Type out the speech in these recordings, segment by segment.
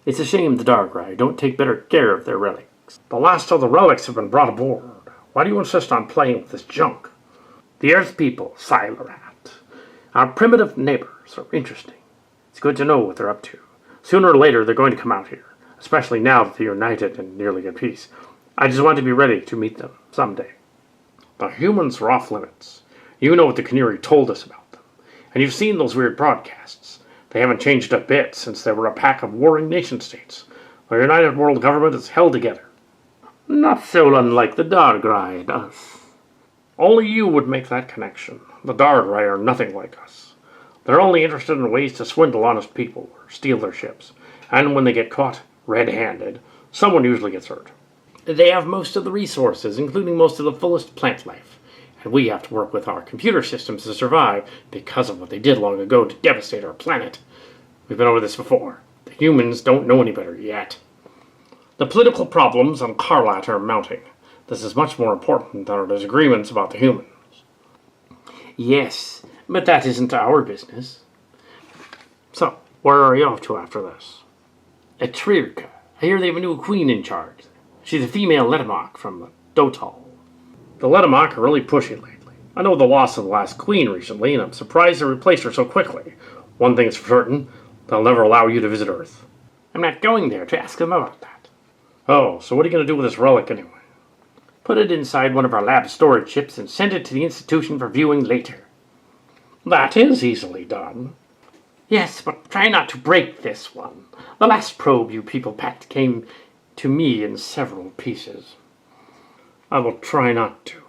It's a shame the Dargrai don't take better care of their relics. The last of the relics have been brought aboard. Why do you insist on playing with this junk? The Earth people, Caylaen, our primitive neighbors, are interesting. It's good to know what they're up to. Sooner or later, they're going to come out here, especially now that they're united and nearly at peace. I just want to be ready to meet them someday. The humans are off limits. You know what the Cohnirri told us about them. And you've seen those weird broadcasts. They haven't changed a bit since they were a pack of warring nation-states. The united world government is held together. Not so unlike the Dargrai and us. Only you would make that connection. The Dargrai are nothing like us. They're only interested in ways to swindle honest people or steal their ships. And when they get caught red-handed, someone usually gets hurt. They have most of the resources, including most of the fullest plant life. And we have to work with our computer systems to survive because of what they did long ago to devastate our planet. We've been over this before. The humans don't know any better yet. The political problems on Caylaen are mounting. This is much more important than our disagreements about the humans. Yes, but that isn't our business. So, where are you off to after this? At Trirka. I hear they have a new queen in charge. She's a female Letamok from Dohtal. The Letamok are really pushy lately. I know the loss of the last queen recently, and I'm surprised they replaced her so quickly. One thing's for certain, they'll never allow you to visit Earth. I'm not going there to ask them about that. Oh, so what are you going to do with this relic anyway? Put it inside one of our lab storage ships and send it to the institution for viewing later. That is easily done. Yes, but try not to break this one. The last probe you people packed came to me in several pieces. I will try not to.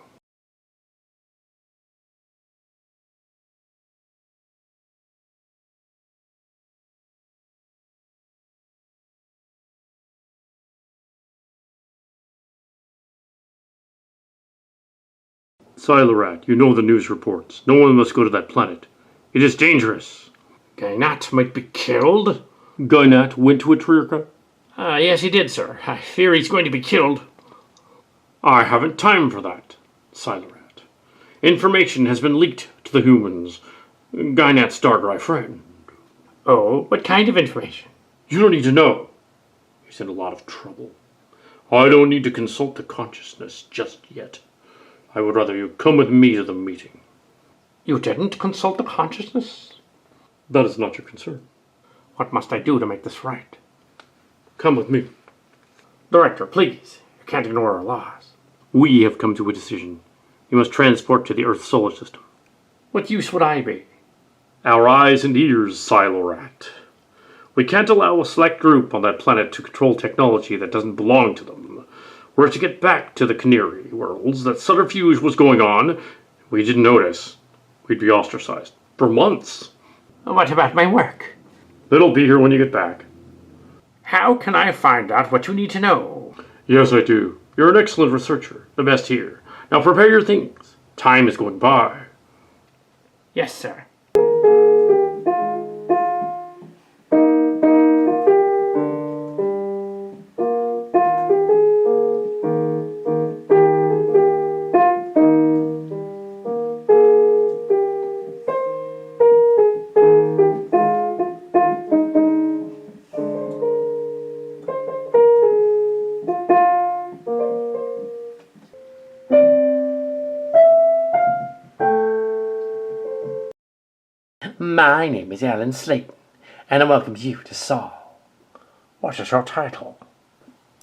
Caylaen, you know the news reports. No one must go to that planet. It is dangerous. Gainat might be killed? Gainat went to Trirka? Yes, he did, sir. I fear he's going to be killed. I haven't time for that, Caylaen. Information has been leaked to the humans. Gainat's Dargrai friend. Oh, what kind of information? You don't need to know. He's in a lot of trouble. I don't need to consult the consciousness just yet. I would rather you come with me to the meeting. You didn't consult the consciousness? That is not your concern. What must I do to make this right? Come with me. Director, please. You can't ignore our laws. We have come to a decision. You must transport to the Earth solar system. What use would I be? Our eyes and ears, Caylaen. We can't allow a select group on that planet to control technology that doesn't belong to them. Were it to get back to the Cohnirri worlds that subterfuge was going on, we didn't notice. We'd be ostracized. For months. What about my work? It'll be here when you get back. How can I find out what you need to know? Yes, I do. You're an excellent researcher. The best here. Now prepare your things. Time is going by. Yes, sir. My name is Alan Slaton, and I welcome you to Saul. What is your title?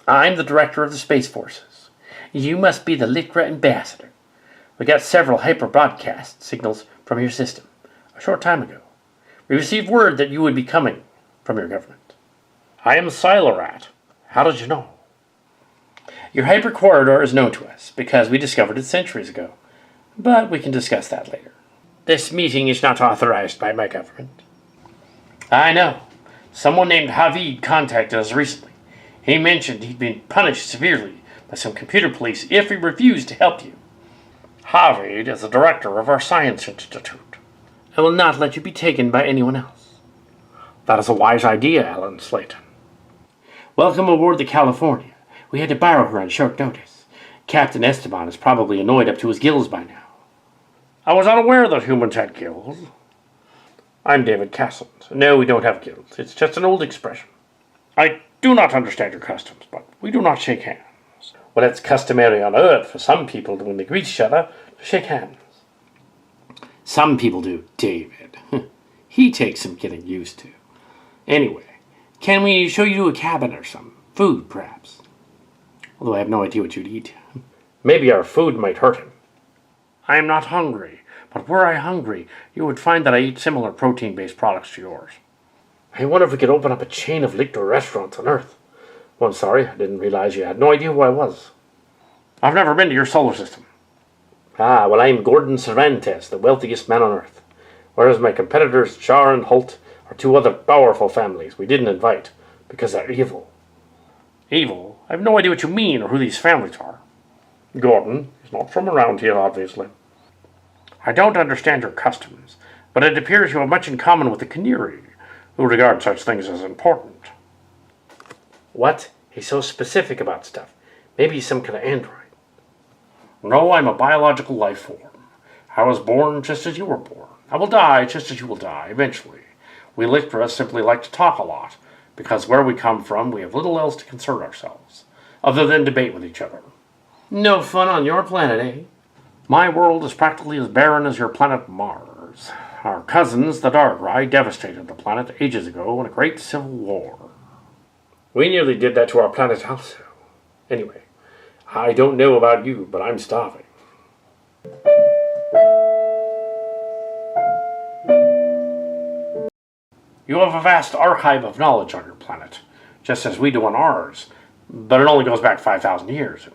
I'm the director of the Space Forces. You must be the Lycra ambassador. We got several hyper-broadcast signals from your system a short time ago. We received word that you would be coming from your government. I am Caylaen. How did you know? Your hyper corridor is known to us because we discovered it centuries ago, but we can discuss that later. This meeting is not authorized by my government. I know. Someone named Havid contacted us recently. He mentioned he'd been punished severely by some computer police if he refused to help you. Havid is the director of our science institute. I will not let you be taken by anyone else. That is a wise idea, Alan Slaton. Welcome aboard the California. We had to borrow her on short notice. Captain Esteban is probably annoyed up to his gills by now. I was unaware that humans had gills. I'm David Casens. No, we don't have gills. It's just an old expression. I do not understand your customs, but we do not shake hands. Well, it's customary on Earth for some people when they greet each other to shake hands. Some people do, David. He takes some getting used to. Anyway, can we show you to a cabin or some food, perhaps? Although I have no idea what you'd eat. Maybe our food might hurt him. I am not hungry, but were I hungry, you would find that I eat similar protein-based products to yours. I wonder if we could open up a chain of liquor restaurants on Earth. Well, I'm sorry, I didn't realize you had no idea who I was. I've never been to your solar system. Ah, well, I'm Gordon Cervantes, the wealthiest man on Earth, whereas my competitors, Char and Holt, are two other powerful families we didn't invite because they're evil. Evil? I have no idea what you mean or who these families are. Gordon is not from around here, obviously. I don't understand your customs, but it appears you have much in common with the Cohnirri, who regard such things as important. What? He's so specific about stuff. Maybe he's some kind of android. No, I'm a biological life form. I was born just as you were born. I will die just as you will die, eventually. We Lycra simply like to talk a lot, because where we come from, we have little else to concern ourselves, other than debate with each other. No fun on your planet, eh? My world is practically as barren as your planet Mars. Our cousins, the Darkrai, devastated the planet ages ago in a great civil war. We nearly did that to our planet also. Anyway, I don't know about you, but I'm starving. You have a vast archive of knowledge on your planet, just as we do on ours, but it only goes back 5,000 years.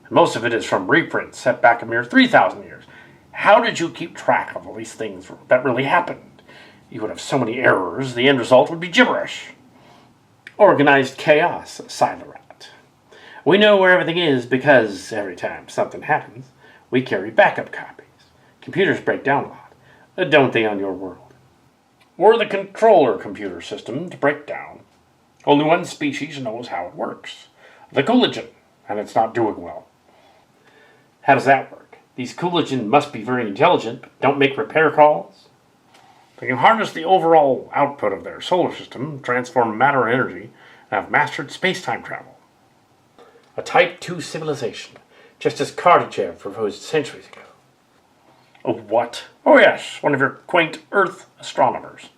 Most of it is from reprints set back a mere 3,000 years. How did you keep track of all these things that really happened? You would have so many errors, the end result would be gibberish. Organized chaos, Caylaen. We know where everything is because every time something happens, we carry backup copies. Computers break down a lot, don't they, on your world? We're the controller computer system to break down. Only one species knows how it works. The Cohnirri, and it's not doing well. How does that work? These Caylaen must be very intelligent, but don't make repair calls. They can harness the overall output of their solar system, transform matter energy, and have mastered space-time travel. A Type 2 civilization, just as Kardashev proposed centuries ago. Oh, what? Oh, yes, one of your quaint Earth astronomers.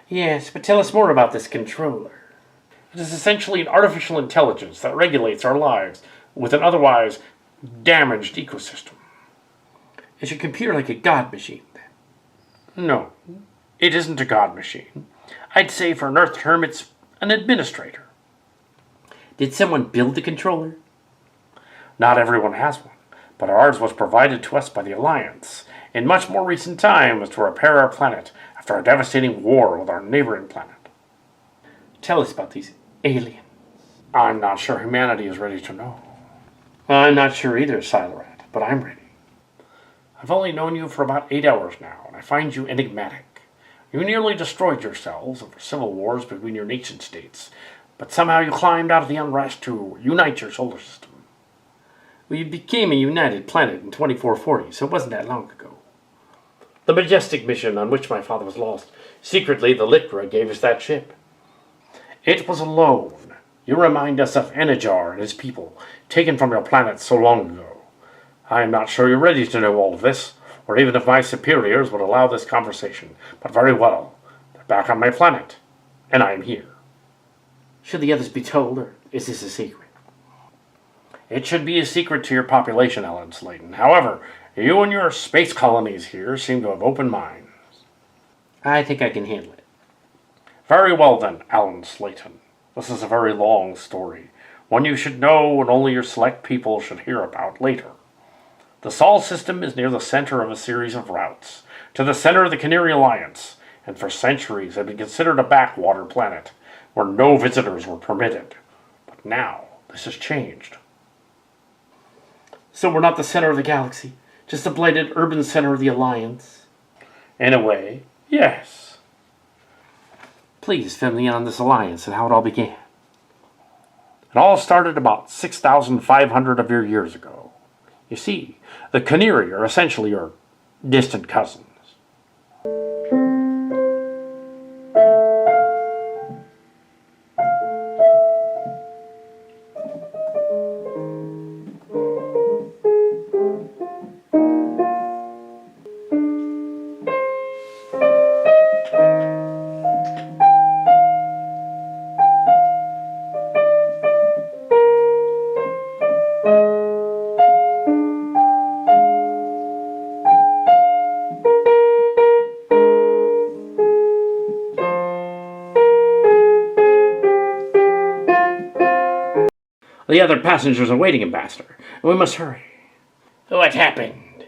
Yes, but tell us more about this controller. It is essentially an artificial intelligence that regulates our lives with an otherwise damaged ecosystem. Is your computer like a god machine, then? No, it isn't a god machine. I'd say for an Earth term, it's an administrator. Did someone build the controller? Not everyone has one, but ours was provided to us by the Alliance in much more recent times to repair our planet after a devastating war with our neighboring planet. Tell us about these aliens. I'm not sure humanity is ready to know. I'm not sure either, Caylaen, but I'm ready. I've only known you for about 8 hours now, and I find you enigmatic. You nearly destroyed yourselves over civil wars between your nation-states, but somehow you climbed out of the unrest to unite your solar system. We became a united planet in 2440, so it wasn't that long ago. The majestic mission on which my father was lost. Secretly, the Lycra gave us that ship. It was alone. You remind us of Enijar and his people, taken from your planet so long ago. I am not sure you're ready to know all of this, or even if my superiors would allow this conversation. But very well. They're back on my planet, and I am here. Should the others be told, or is this a secret? It should be a secret to your population, Ellen Slaton. However, you and your space colonies here seem to have open minds. I think I can handle it. Very well then, Alan Slaton. This is a very long story, one you should know and only your select people should hear about later. The Sol system is near the center of a series of routes, to the center of the Cohnirri Alliance, and for centuries had been considered a backwater planet, where no visitors were permitted. But now, this has changed. So we're not the center of the galaxy, just a blighted urban center of the Alliance? In a way, yes. Please fill me in on this alliance and how it all began. It all started about 6,500 of your years ago. You see, the Cohnirri are essentially your distant cousins. The other passengers are waiting, Ambassador, and we must hurry. What happened?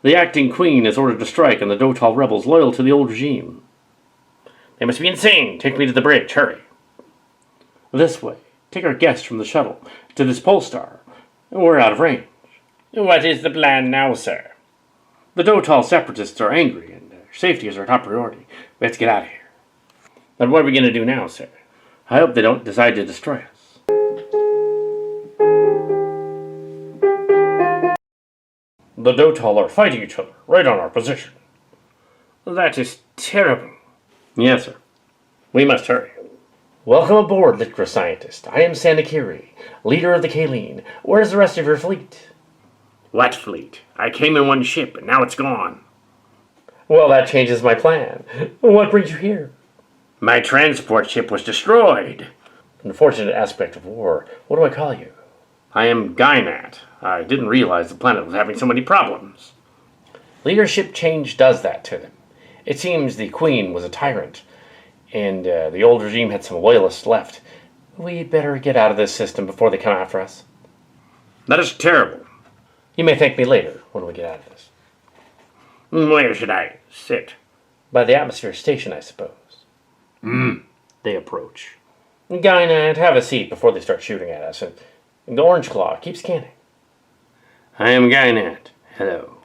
The acting queen has ordered a strike on the Dohtal rebels loyal to the old regime. They must be insane. Take me to the bridge. Hurry. This way. Take our guests from the shuttle to this pole star. We're out of range. What is the plan now, sir? The Dohtal separatists are angry, and safety is our top priority. We have to get out of here. Then what are we going to do now, sir? I hope they don't decide to destroy us. The Dohtal are fighting each other, right on our position. That is terrible. Yes, sir. We must hurry. Welcome aboard, Licra Scientist. I am San Aaceeri, leader of the Caylaen. Where's the rest of your fleet? What fleet? I came in one ship, and now it's gone. Well, that changes my plan. What brings you here? My transport ship was destroyed. Unfortunate aspect of war. What do I call you? I am Gynat. I didn't realize the planet was having so many problems. Leadership change does that to them. It seems the Queen was a tyrant, and the old regime had some loyalists left. We'd better get out of this system before they come after us. That is terrible. You may thank me later when we get out of this. Where should I sit? By the atmosphere station, I suppose. They approach. Gynat, have a seat before they start shooting at us, and the Orange Claw, keep scanning. I am Gynat. Hello.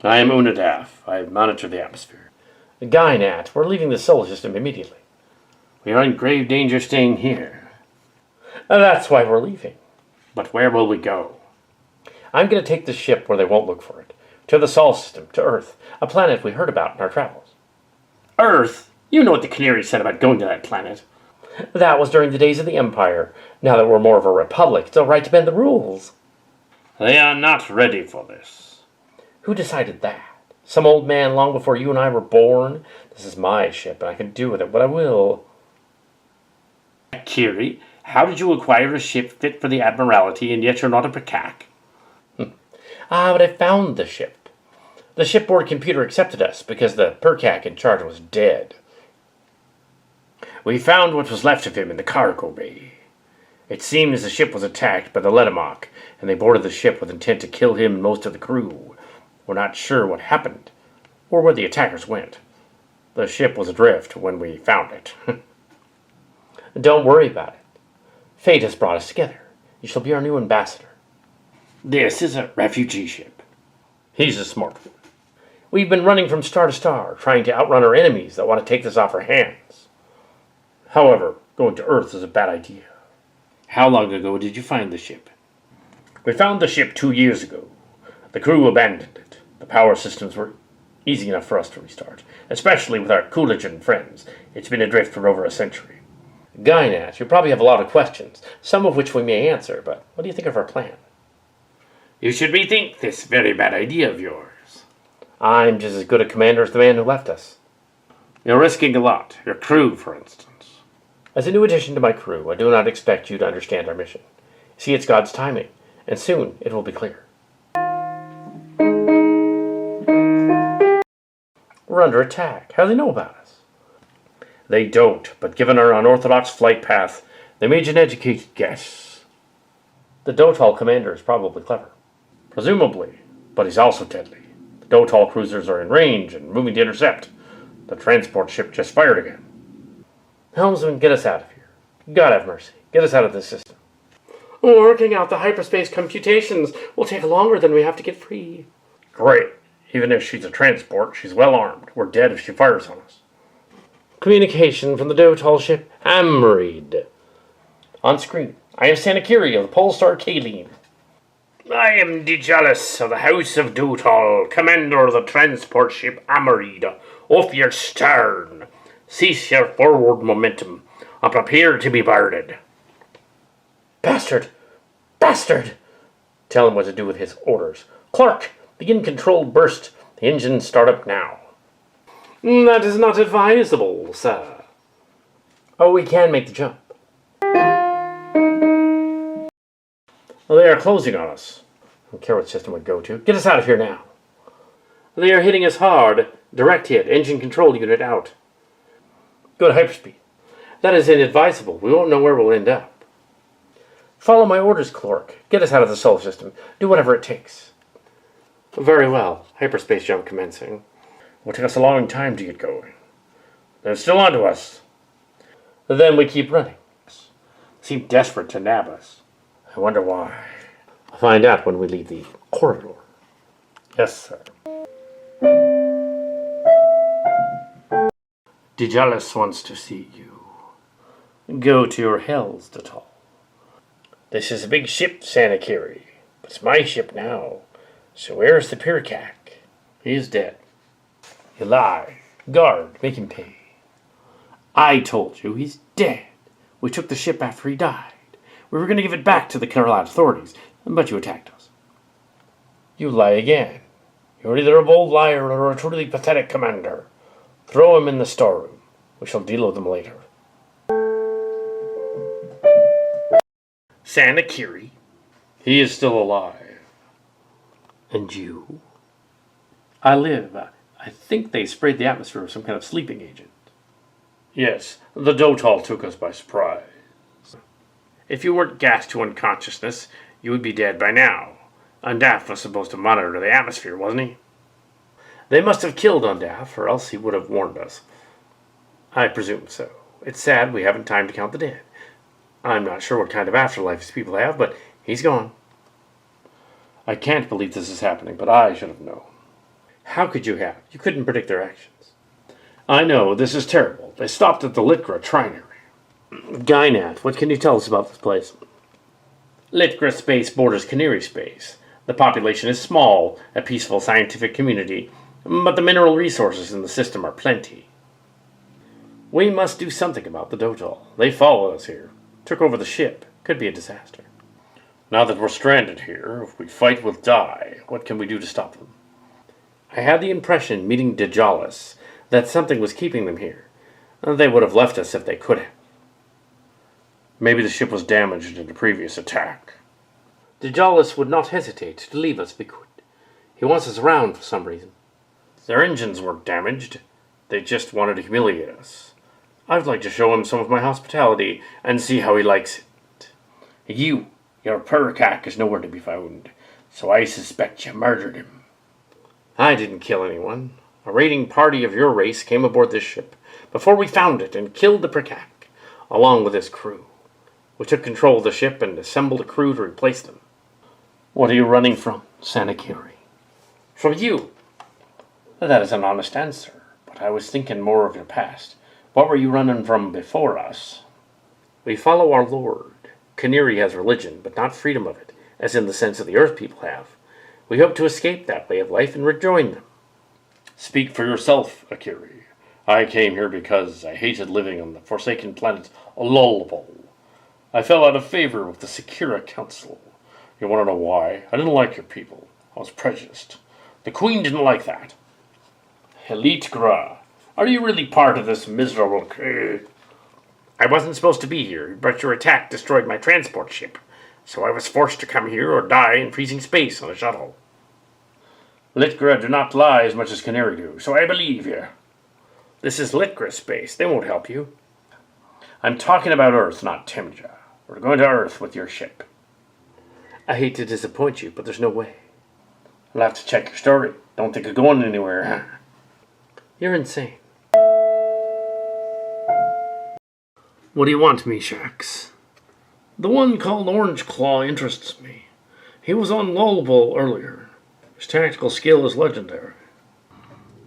I am Unadaf. I monitor the atmosphere. Gynat, we're leaving the solar system immediately. We are in grave danger staying here. That's why we're leaving. But where will we go? I'm going to take the ship where they won't look for it. To the Sol system, to Earth, a planet we heard about in our travels. Earth? You know what the Cohnirri said about going to that planet. That was during the days of the Empire. Now that we're more of a republic, it's all right to bend the rules. They are not ready for this. Who decided that? Some old man long before you and I were born? This is my ship, and I can do with it what I will. Kiri, how did you acquire a ship fit for the Admiralty, and yet you're not a Pekak? But I found the ship. The shipboard computer accepted us because the Perkak in charge was dead. We found what was left of him in the cargo bay. It seems the ship was attacked by the Letamok, and they boarded the ship with intent to kill him and most of the crew. We're not sure what happened, or where the attackers went. The ship was adrift when we found it. Don't worry about it. Fate has brought us together. You shall be our new ambassador. This is a refugee ship. He's a smart one. We've been running from star to star, trying to outrun our enemies that want to take this off our hands. However, going to Earth is a bad idea. How long ago did you find the ship? We found the ship 2 years ago. The crew abandoned it. The power systems were easy enough for us to restart, especially with our Cooligan friends. It's been adrift for over a century. Gynat, you probably have a lot of questions, some of which we may answer, but what do you think of our plan? You should rethink this very bad idea of yours. I'm just as good a commander as the man who left us. You're risking a lot. Your crew, for instance. As a new addition to my crew, I do not expect you to understand our mission. See, it's God's timing, and soon it will be clear. We're under attack. How do they know about us? They don't, but given our unorthodox flight path, they made an educated guess. The Dohtal commander is probably clever. Presumably, but he's also deadly. The Dohtal cruisers are in range and moving to intercept. The transport ship just fired again. Helmsman, get us out of here. God have mercy. Get us out of this system. Working out the hyperspace computations will take longer than we have to get free. Great. Even if she's a transport, she's well armed. We're dead if she fires on us. Communication from the Dohtal ship Amrid. On screen, I am San Aaceeri of the Pole Star Caylaen. I am Dohtal of the House of Dohtal, commander of the transport ship Amrid. Off your stern. Cease your forward momentum, and prepare to be boarded. Bastard! Bastard! Tell him what to do with his orders. Clark, begin controlled burst. The engines start up now. That is not advisable, sir. Oh, we can make the jump. Well, they are closing on us. I don't care what system we go to. Get us out of here now. They are hitting us hard. Direct hit. Engine control unit out. Go to hyperspeed. That is inadvisable. We won't know where we'll end up. Follow my orders, Clark. Get us out of the solar system. Do whatever it takes. Very well. Hyperspace jump commencing. It will take us a long time to get going. They're still onto us. Then we keep running. Seem desperate to nab us. I wonder why. I'll find out when we leave the corridor. Yes, sir. Dohtal wants to see you. Go to your hells, Dohtal. This is a big ship, San Aaceeri. But it's my ship now. So where's the Pirkak? He is dead. You lie. Guard, make him pay. I told you he's dead. We took the ship after he died. We were going to give it back to the Caylaen authorities, but you attacked us. You lie again. You're either a bold liar or a truly pathetic commander. Throw him in the storeroom. We shall deal with him later. San Aaceeri? He is still alive. And you? I live. I think they sprayed the atmosphere with some kind of sleeping agent. Yes, the Dohtal took us by surprise. If you weren't gassed to unconsciousness, you would be dead by now. Undaf was supposed to monitor the atmosphere, wasn't he? They must have killed Undaf, or else he would have warned us. I presume so. It's sad we haven't time to count the dead. I'm not sure what kind of afterlife these people have, but he's gone. I can't believe this is happening, but I should have known. How could you have? You couldn't predict their actions. I know, this is terrible. They stopped at the Litkra Trinary. Gynat, what can you tell us about this place? Litkra space borders Cohnirri space. The population is small, a peaceful scientific community, but the mineral resources in the system are plenty. We must do something about the Dohtal. They followed us here. Took over the ship. Could be a disaster. Now that we're stranded here, if we fight, we'll die. What can we do to stop them? I had the impression, meeting Dohtal, that something was keeping them here. They would have left us if they could have. Maybe the ship was damaged in a previous attack. Dohtal would not hesitate to leave us if he could. He wants us around for some reason. Their engines weren't damaged. They just wanted to humiliate us. I'd like to show him some of my hospitality and see how he likes it. Your Pirkak is nowhere to be found, so I suspect you murdered him. I didn't kill anyone. A raiding party of your race came aboard this ship before we found it and killed the Pirkak, along with his crew. We took control of the ship and assembled a crew to replace them. What are you running from, San Aaceeri? From you. That is an honest answer, but I was thinking more of your past. What were you running from before us? We follow our Lord. Cohnirri has religion, but not freedom of it, as in the sense of the Earth people have. We hope to escape that way of life and rejoin them. Speak for yourself, Aaceeri. I came here because I hated living on the forsaken planet Lullable. I fell out of favor with the Secura Council. You want to know why? I didn't like your people. I was prejudiced. The Queen didn't like that. Elite Gra, are you really part of this miserable crew? I wasn't supposed to be here, but your attack destroyed my transport ship, so I was forced to come here or die in freezing space on a shuttle. Litgra do not lie as much as Cohnirri do, so I believe you. This is Litgra space. They won't help you. I'm talking about Earth, not Timja. We're going to Earth with your ship. I hate to disappoint you, but there's no way. I'll have to check your story. Don't think of going anywhere, huh? You're insane. What do you want, Meshax? The one called Orange Claw interests me. He was on Lullable earlier. His tactical skill is legendary.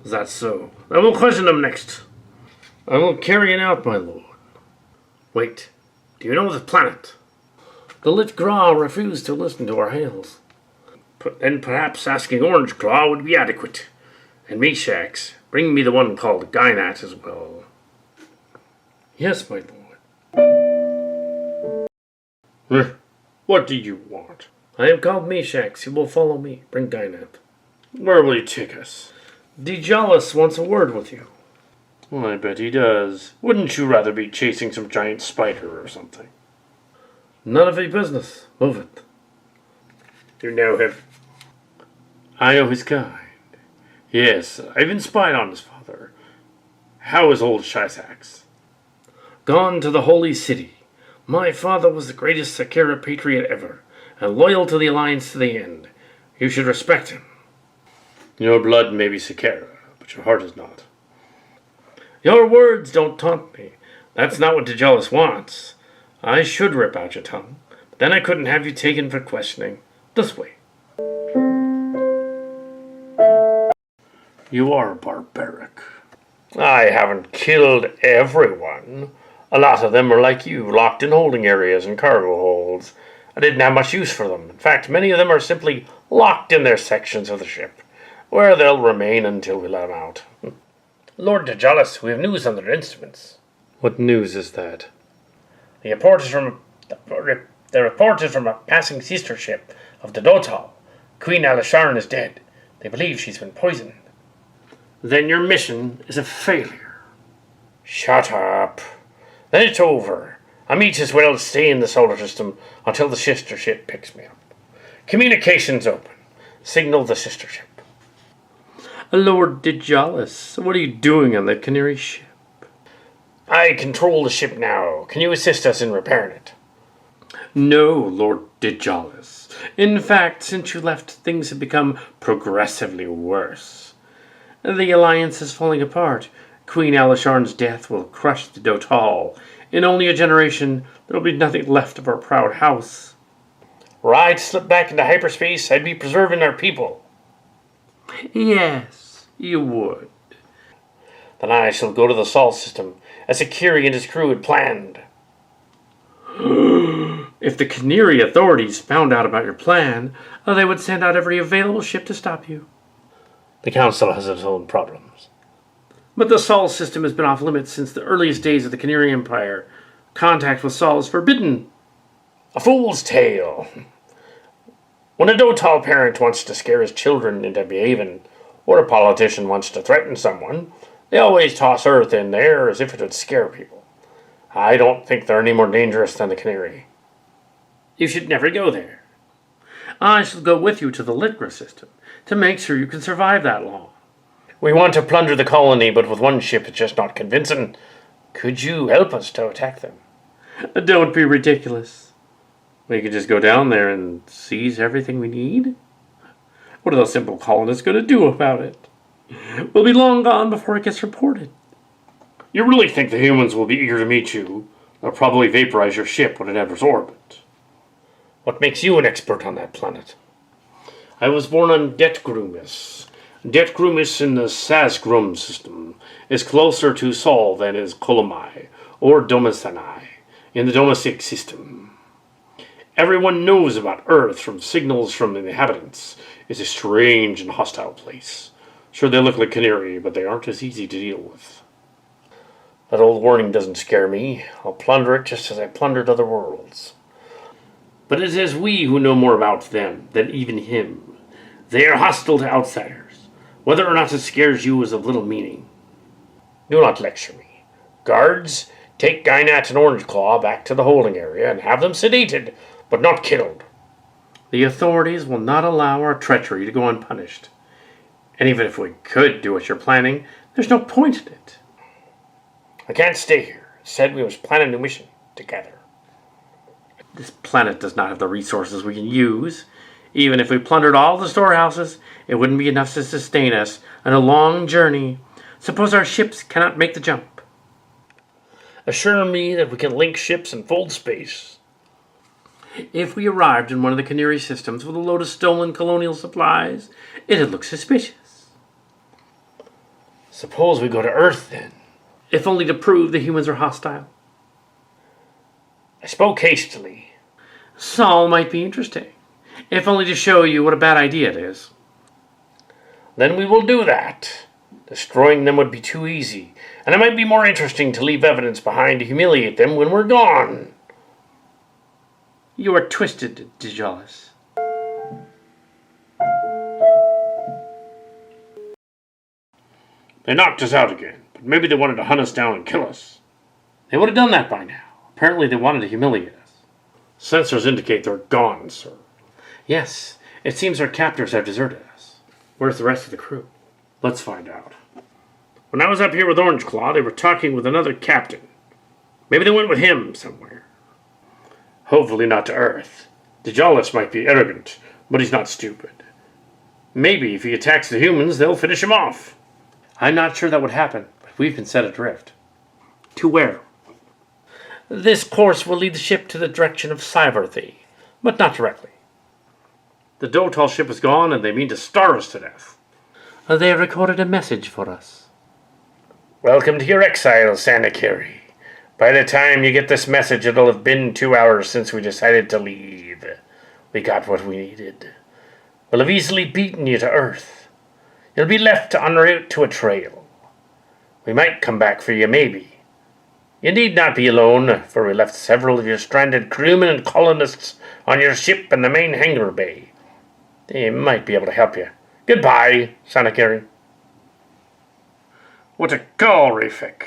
Is that so? I will question him next. I will carry it out, my lord. Wait, do you know the planet? The Lit Gra refused to listen to our hails. Then perhaps asking Orange Claw would be adequate. And Meshax, bring me the one called Gynat as well. Yes, my lord. What do you want? I am called Meshax. You will follow me. Bring Gynat. Where will you take us? Djalus wants a word with you. Well, I bet he does. Wouldn't you rather be chasing some giant spider or something? None of your business. Move it. You know him. I know his kind. Yes, I've been spied on his father. How is old Shisax? Gone to the Holy City. My father was the greatest Sakara patriot ever, and loyal to the Alliance to the end. You should respect him. Your blood may be Sakara, but your heart is not. Your words don't taunt me. That's not what Djalus wants. I should rip out your tongue, but then I couldn't have you taken for questioning. This way. You are barbaric. I haven't killed everyone. A lot of them are like you, locked in holding areas and cargo holds. I didn't have much use for them. In fact, many of them are simply locked in their sections of the ship, where they'll remain until we let them out. Lord Djalus, we have news on their instruments. What news is that? The report is from a passing sister ship of the Dohtal. Queen Alisharn is dead. They believe she's been poisoned. Then your mission is a failure. Shut up. Then it's over. I might as well stay in the solar system until the sister ship picks me up. Communications open. Signal the sister ship. Lord Djalus, what are you doing on that Cohnirri ship? I control the ship now. Can you assist us in repairing it? No, Lord Djalus. In fact, since you left, things have become progressively worse. The Alliance is falling apart. Queen Alisharn's death will crush the Dohtal. In only a generation, there will be nothing left of our proud house. Were I to slip back into hyperspace, I'd be preserving our people. Yes, you would. Then I shall go to the Sol system, as Aaceeri and his crew had planned. If the Cohnirri authorities found out about your plan, they would send out every available ship to stop you. The Council has its own problems. But the Sol system has been off limits since the earliest days of the Cohnirri Empire. Contact with Sol is forbidden. A fool's tale. When a Dohtal parent wants to scare his children into behaving, or a politician wants to threaten someone, they always toss Earth in there as if it would scare people. I don't think they're any more dangerous than the Cohnirri. You should never go there. I shall go with you to the Litgra system to make sure you can survive that long. We want to plunder the colony, but with one ship it's just not convincing. Could you help us to attack them? Don't be ridiculous. We could just go down there and seize everything we need? What are those simple colonists going to do about it? We'll be long gone before it gets reported. You really think the humans will be eager to meet you? They'll probably vaporize your ship when it enters orbit. What makes you an expert on that planet? I was born on Detgrumis. Detgrumis in the Sasgrum system is closer to Sol than is Colomai or Domisanai in the Domestic system. Everyone knows about Earth from signals from the inhabitants. It's a strange and hostile place. Sure, they look like Cohnirri, but they aren't as easy to deal with. That old warning doesn't scare me. I'll plunder it just as I plundered other worlds. But it is we who know more about them than even him. They are hostile to outsiders. Whether or not it scares you is of little meaning. Do not lecture me. Guards, take Gynat and Orangeclaw back to the holding area and have them sedated, but not killed. The authorities will not allow our treachery to go unpunished. And even if we could do what you're planning, there's no point in it. I can't stay here. I said we must plan a new mission together. This planet does not have the resources we can use. Even if we plundered all the storehouses, it wouldn't be enough to sustain us on a long journey. Suppose our ships cannot make the jump. Assure me that we can link ships and fold space. If we arrived in one of the Cohnirri systems with a load of stolen colonial supplies, it'd look suspicious. Suppose we go to Earth, then. If only to prove the humans are hostile. I spoke hastily. Saul might be interesting. If only to show you what a bad idea it is. Then we will do that. Destroying them would be too easy, and it might be more interesting to leave evidence behind to humiliate them when we're gone. You are twisted, Dohtal. They knocked us out again, but maybe they wanted to hunt us down and kill us. They would have done that by now. Apparently they wanted to humiliate us. Sensors indicate they're gone, sir. Yes, it seems our captors have deserted us. Where's the rest of the crew? Let's find out. When I was up here with Orangeclaw, they were talking with another captain. Maybe they went with him somewhere. Hopefully not to Earth. Dohtal might be arrogant, but he's not stupid. Maybe if he attacks the humans, they'll finish him off. I'm not sure that would happen, but we've been set adrift. To where? This course will lead the ship to the direction of Cervantes, but not directly. The Dohtal ship is gone, and they mean to starve us to death. They have recorded a message for us. Welcome to your exile, San Aaceeri. By the time you get this message, it'll have been 2 hours since we decided to leave. We got what we needed. We'll have easily beaten you to Earth. You'll be left en route to a trail. We might come back for you, maybe. You need not be alone, for we left several of your stranded crewmen and colonists on your ship in the main hangar bay. They might be able to help you. Goodbye, San Aaceeri. What a calorific.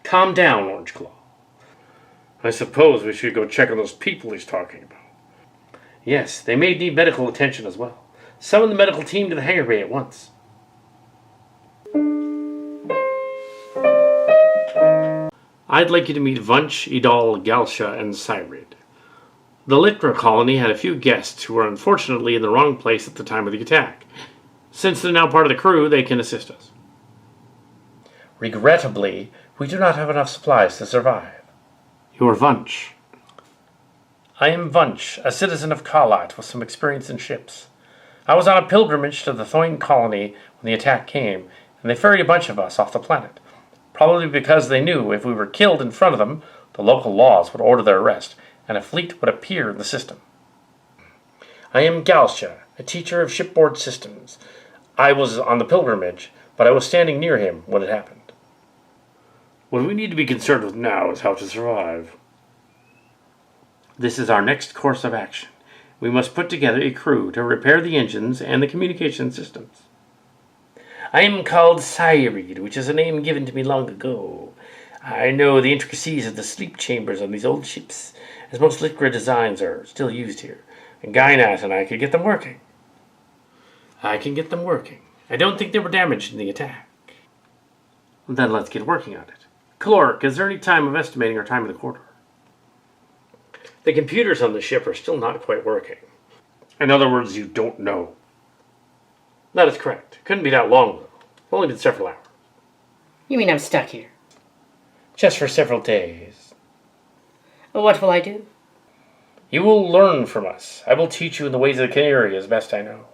Calm down, Orangeclaw. I suppose we should go check on those people he's talking about. Yes, they may need medical attention as well. Summon the medical team to the hangar bay at once. I'd like you to meet Vunch, Idal, Galsha, and Syrid. The Litra colony had a few guests who were unfortunately in the wrong place at the time of the attack. Since they're now part of the crew, they can assist us. Regrettably, we do not have enough supplies to survive. You are Vunch. I am Vunch, a citizen of Caylaen with some experience in ships. I was on a pilgrimage to the Thoin colony when the attack came, and they ferried a bunch of us off the planet. Probably because they knew if we were killed in front of them, the local laws would order their arrest, and a fleet would appear in the system. I am Galsha, a teacher of shipboard systems. I was on the pilgrimage, but I was standing near him when it happened. What we need to be concerned with now is how to survive. This is our next course of action. We must put together a crew to repair the engines and the communication systems. I am called Syrid, which is a name given to me long ago. I know the intricacies of the sleep chambers on these old ships, as most Lycra designs are still used here. And Gynat and I could get them working. I can get them working. I don't think they were damaged in the attack. Then let's get working on it. Caloric, is there any time of estimating our time in the quarter? The computers on the ship are still not quite working. In other words, you don't know. That is correct. Couldn't be that long, though. Only been several hours. You mean I'm stuck here? Just for several days. What will I do? You will learn from us. I will teach you in the ways of the Cohnirri as best I know.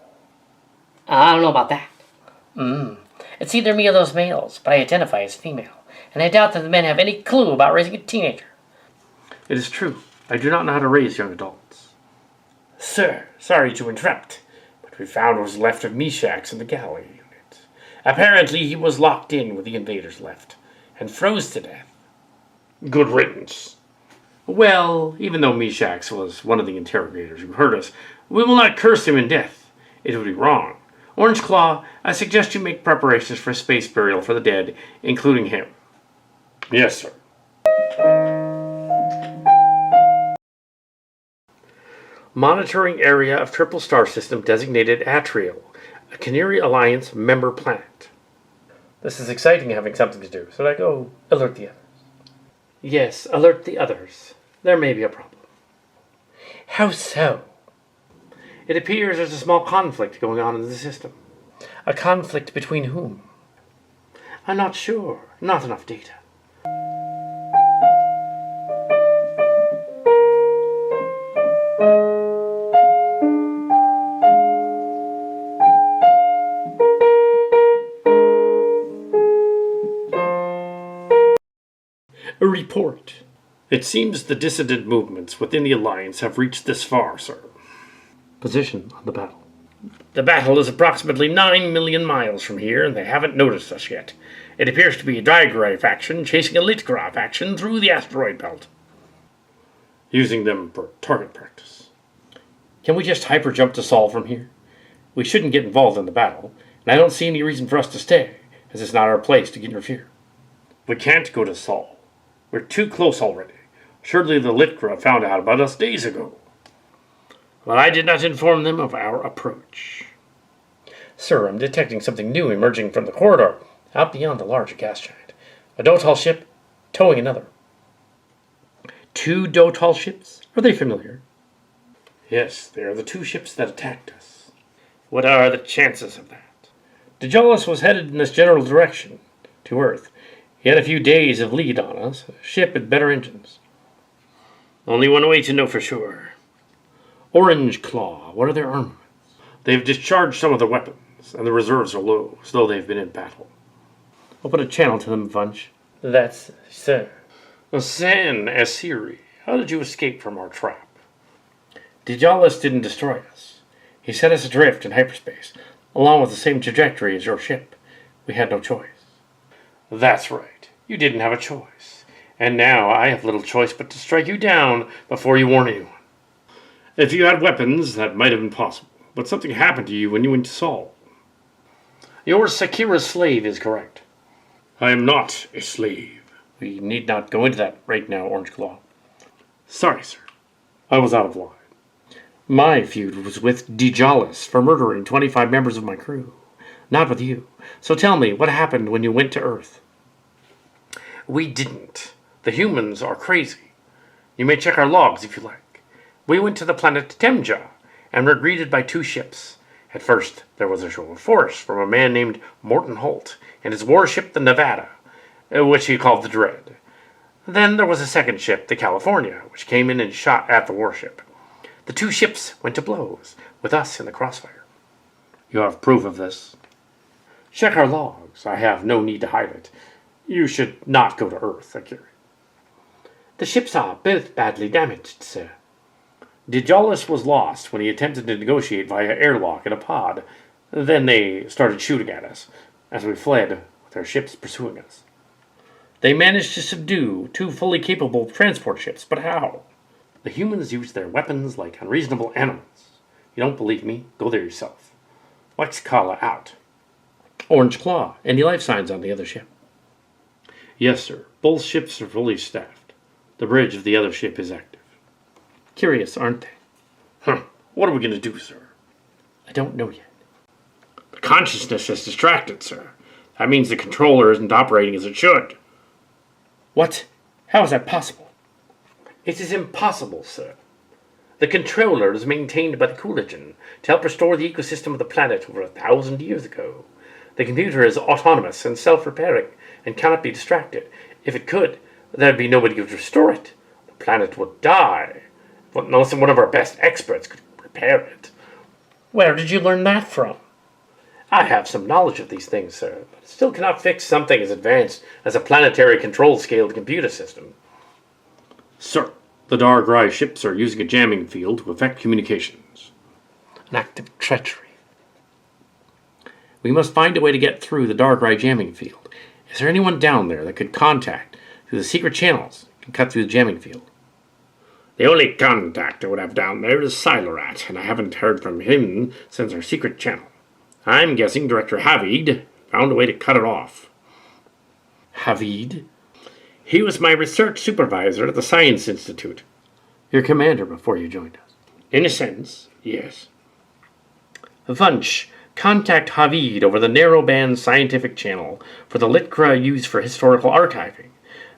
I don't know about that. It's either me or those males, but I identify as female, and I doubt that the men have any clue about raising a teenager. It is true. I do not know how to raise young adults. Sir, sorry to interrupt, but we found what was left of Meshax in the galley unit. Apparently he was locked in when the invaders left, and froze to death. Good riddance. Well, even though Meshax was one of the interrogators who hurt us, we will not curse him in death. It would be wrong. Orange Claw, I suggest you make preparations for space burial for the dead, including him. Yes, sir. Monitoring area of Triple Star System designated Atrial, a Cohnirri Alliance member planet. This is exciting having something to do. Should I go alert the others? Yes, alert the others. There may be a problem. How so? It appears there's a small conflict going on in the system. A conflict between whom? I'm not sure. Not enough data. A report. It seems the dissident movements within the Alliance have reached this far, sir. Position on the battle. The battle is approximately 9 million miles from here, and they haven't noticed us yet. It appears to be a Diagrai faction chasing a Litgra faction through the asteroid belt. Using them for target practice. Can we just hyperjump to Sol from here? We shouldn't get involved in the battle, and I don't see any reason for us to stay, as it's not our place to interfere. We can't go to Sol. We're too close already. Surely the Litgra found out about us days ago. Well, I did not inform them of our approach. Sir, I'm detecting something new emerging from the corridor, out beyond the larger gas giant. A Dohtal ship towing another. 2 Dohtal ships? Are they familiar? Yes, they are the 2 ships that attacked us. What are the chances of that? Dejolus was headed in this general direction, to Earth. He had a few days of lead on us, a ship with better engines. Only one way to know for sure. Orange Claw, what are their armaments? They've discharged some of their weapons, and the reserves are low, so they've been in battle. Open a channel to them, Vunch. That's so. San Aaceeri, how did you escape from our trap? Dejolus didn't destroy us. He set us adrift in hyperspace, along with the same trajectory as your ship. We had no choice. That's right. You didn't have a choice. And now I have little choice but to strike you down before you warn anyone. If you had weapons, that might have been possible. But something happened to you when you went to Sol. Your Sakira's slave is correct. I am not a slave. We need not go into that right now, Orange Claw. Sorry, sir. I was out of line. My feud was with Dejolus for murdering 25 members of my crew. Not with you. So tell me, what happened when you went to Earth? We didn't. The humans are crazy. You may check our logs if you like. We went to the planet Temja and were greeted by 2 ships. At first, there was a show of force from a man named Morton Holt and his warship, the Nevada, which he called the Dread. Then there was a second ship, the California, which came in and shot at the warship. The 2 ships went to blows, with us in the crossfire. You have proof of this? Check our logs. I have no need to hide it. You should not go to Earth, Akiri. The ships are both badly damaged, sir. Dejolus was lost when he attempted to negotiate via airlock in a pod. Then they started shooting at us as we fled, with their ships pursuing us. They managed to subdue 2 fully capable transport ships, but how? The humans used their weapons like unreasonable animals. You don't believe me? Go there yourself. Let's Kala out. Orange Claw, any life signs on the other ship? Yes, sir. Both ships are fully staffed. The bridge of the other ship is active. Curious, aren't they? What are we going to do, sir? I don't know yet. The consciousness is distracted, sir. That means the controller isn't operating as it should. What? How is that possible? It is impossible, sir. The controller is maintained by the Caylaen to help restore the ecosystem of the planet over 1,000 years ago. The computer is autonomous and self-repairing and cannot be distracted. If it could, there would be nobody to restore it. The planet would die. Unless one of our best experts could repair it. Where did you learn that from? I have some knowledge of these things, sir, but still cannot fix something as advanced as a planetary control-scaled computer system. Sir, the Dargrai ships are using a jamming field to affect communications. An act of treachery. We must find a way to get through the Dargrai jamming field. Is there anyone down there that could contact through the secret channels and cut through the jamming field? The only contact I would have down there is Caylaen, and I haven't heard from him since our secret channel. I'm guessing Director Havid found a way to cut it off. Havid? He was my research supervisor at the Science Institute. Your commander before you joined us. In a sense, yes. Vunch, contact Havid over the narrowband scientific channel for the Litkra used for historical archiving.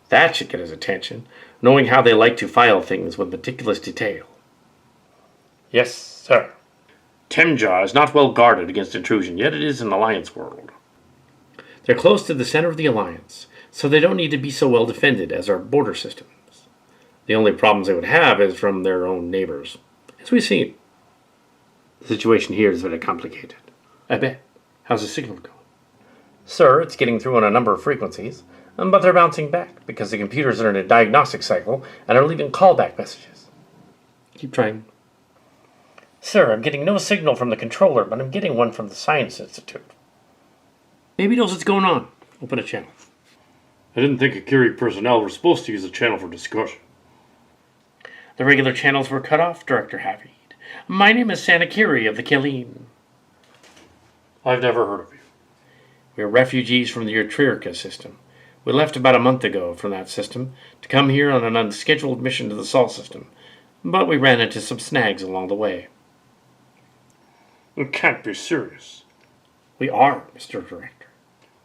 That should get his attention, knowing how they like to file things with meticulous detail. Yes, sir. Temja is not well guarded against intrusion, yet it is an Alliance world. They're close to the center of the Alliance, so they don't need to be so well defended as our border systems. The only problems they would have is from their own neighbors, as we've seen. The situation here is very complicated. I bet. How's the signal going? Sir, it's getting through on a number of frequencies, but they're bouncing back because the computers are in a diagnostic cycle and are leaving callback messages. Keep trying. Sir, I'm getting no signal from the controller, but I'm getting one from the Science Institute. Maybe he knows what's going on. Open a channel. I didn't think Akiri personnel were supposed to use a channel for discussion. The regular channels were cut off, Director Havid. My name is San Aaceeri of the Caylaen. I've never heard of you. We're refugees from the Utrirka system. We left about a month ago from that system to come here on an unscheduled mission to the Sol system, but we ran into some snags along the way. You can't be serious. We are, Mr. Director.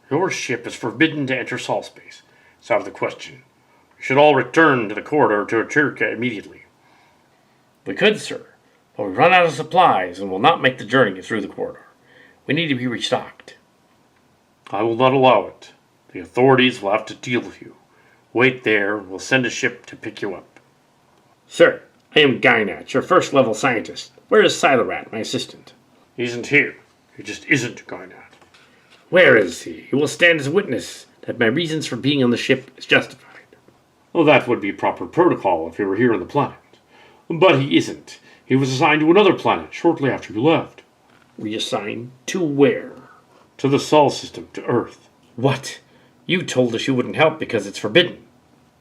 Your ship is forbidden to enter Sol space. It's out of the question. You should all return to the corridor to Utrirka immediately. We could, sir, but we run out of supplies and will not make the journey through the corridor. We need to be restocked. I will not allow it. The authorities will have to deal with you. Wait there, we'll send a ship to pick you up. Sir, I am Gynat, your first-level scientist. Where is Caylaen, my assistant? He isn't here. He just isn't Gynat. Where is he? He will stand as witness that my reasons for being on the ship is justified. Well, that would be proper protocol if he were here on the planet. But he isn't. He was assigned to another planet shortly after you left. Reassigned to where? To the Sol system, to Earth. What? You told us you wouldn't help because it's forbidden.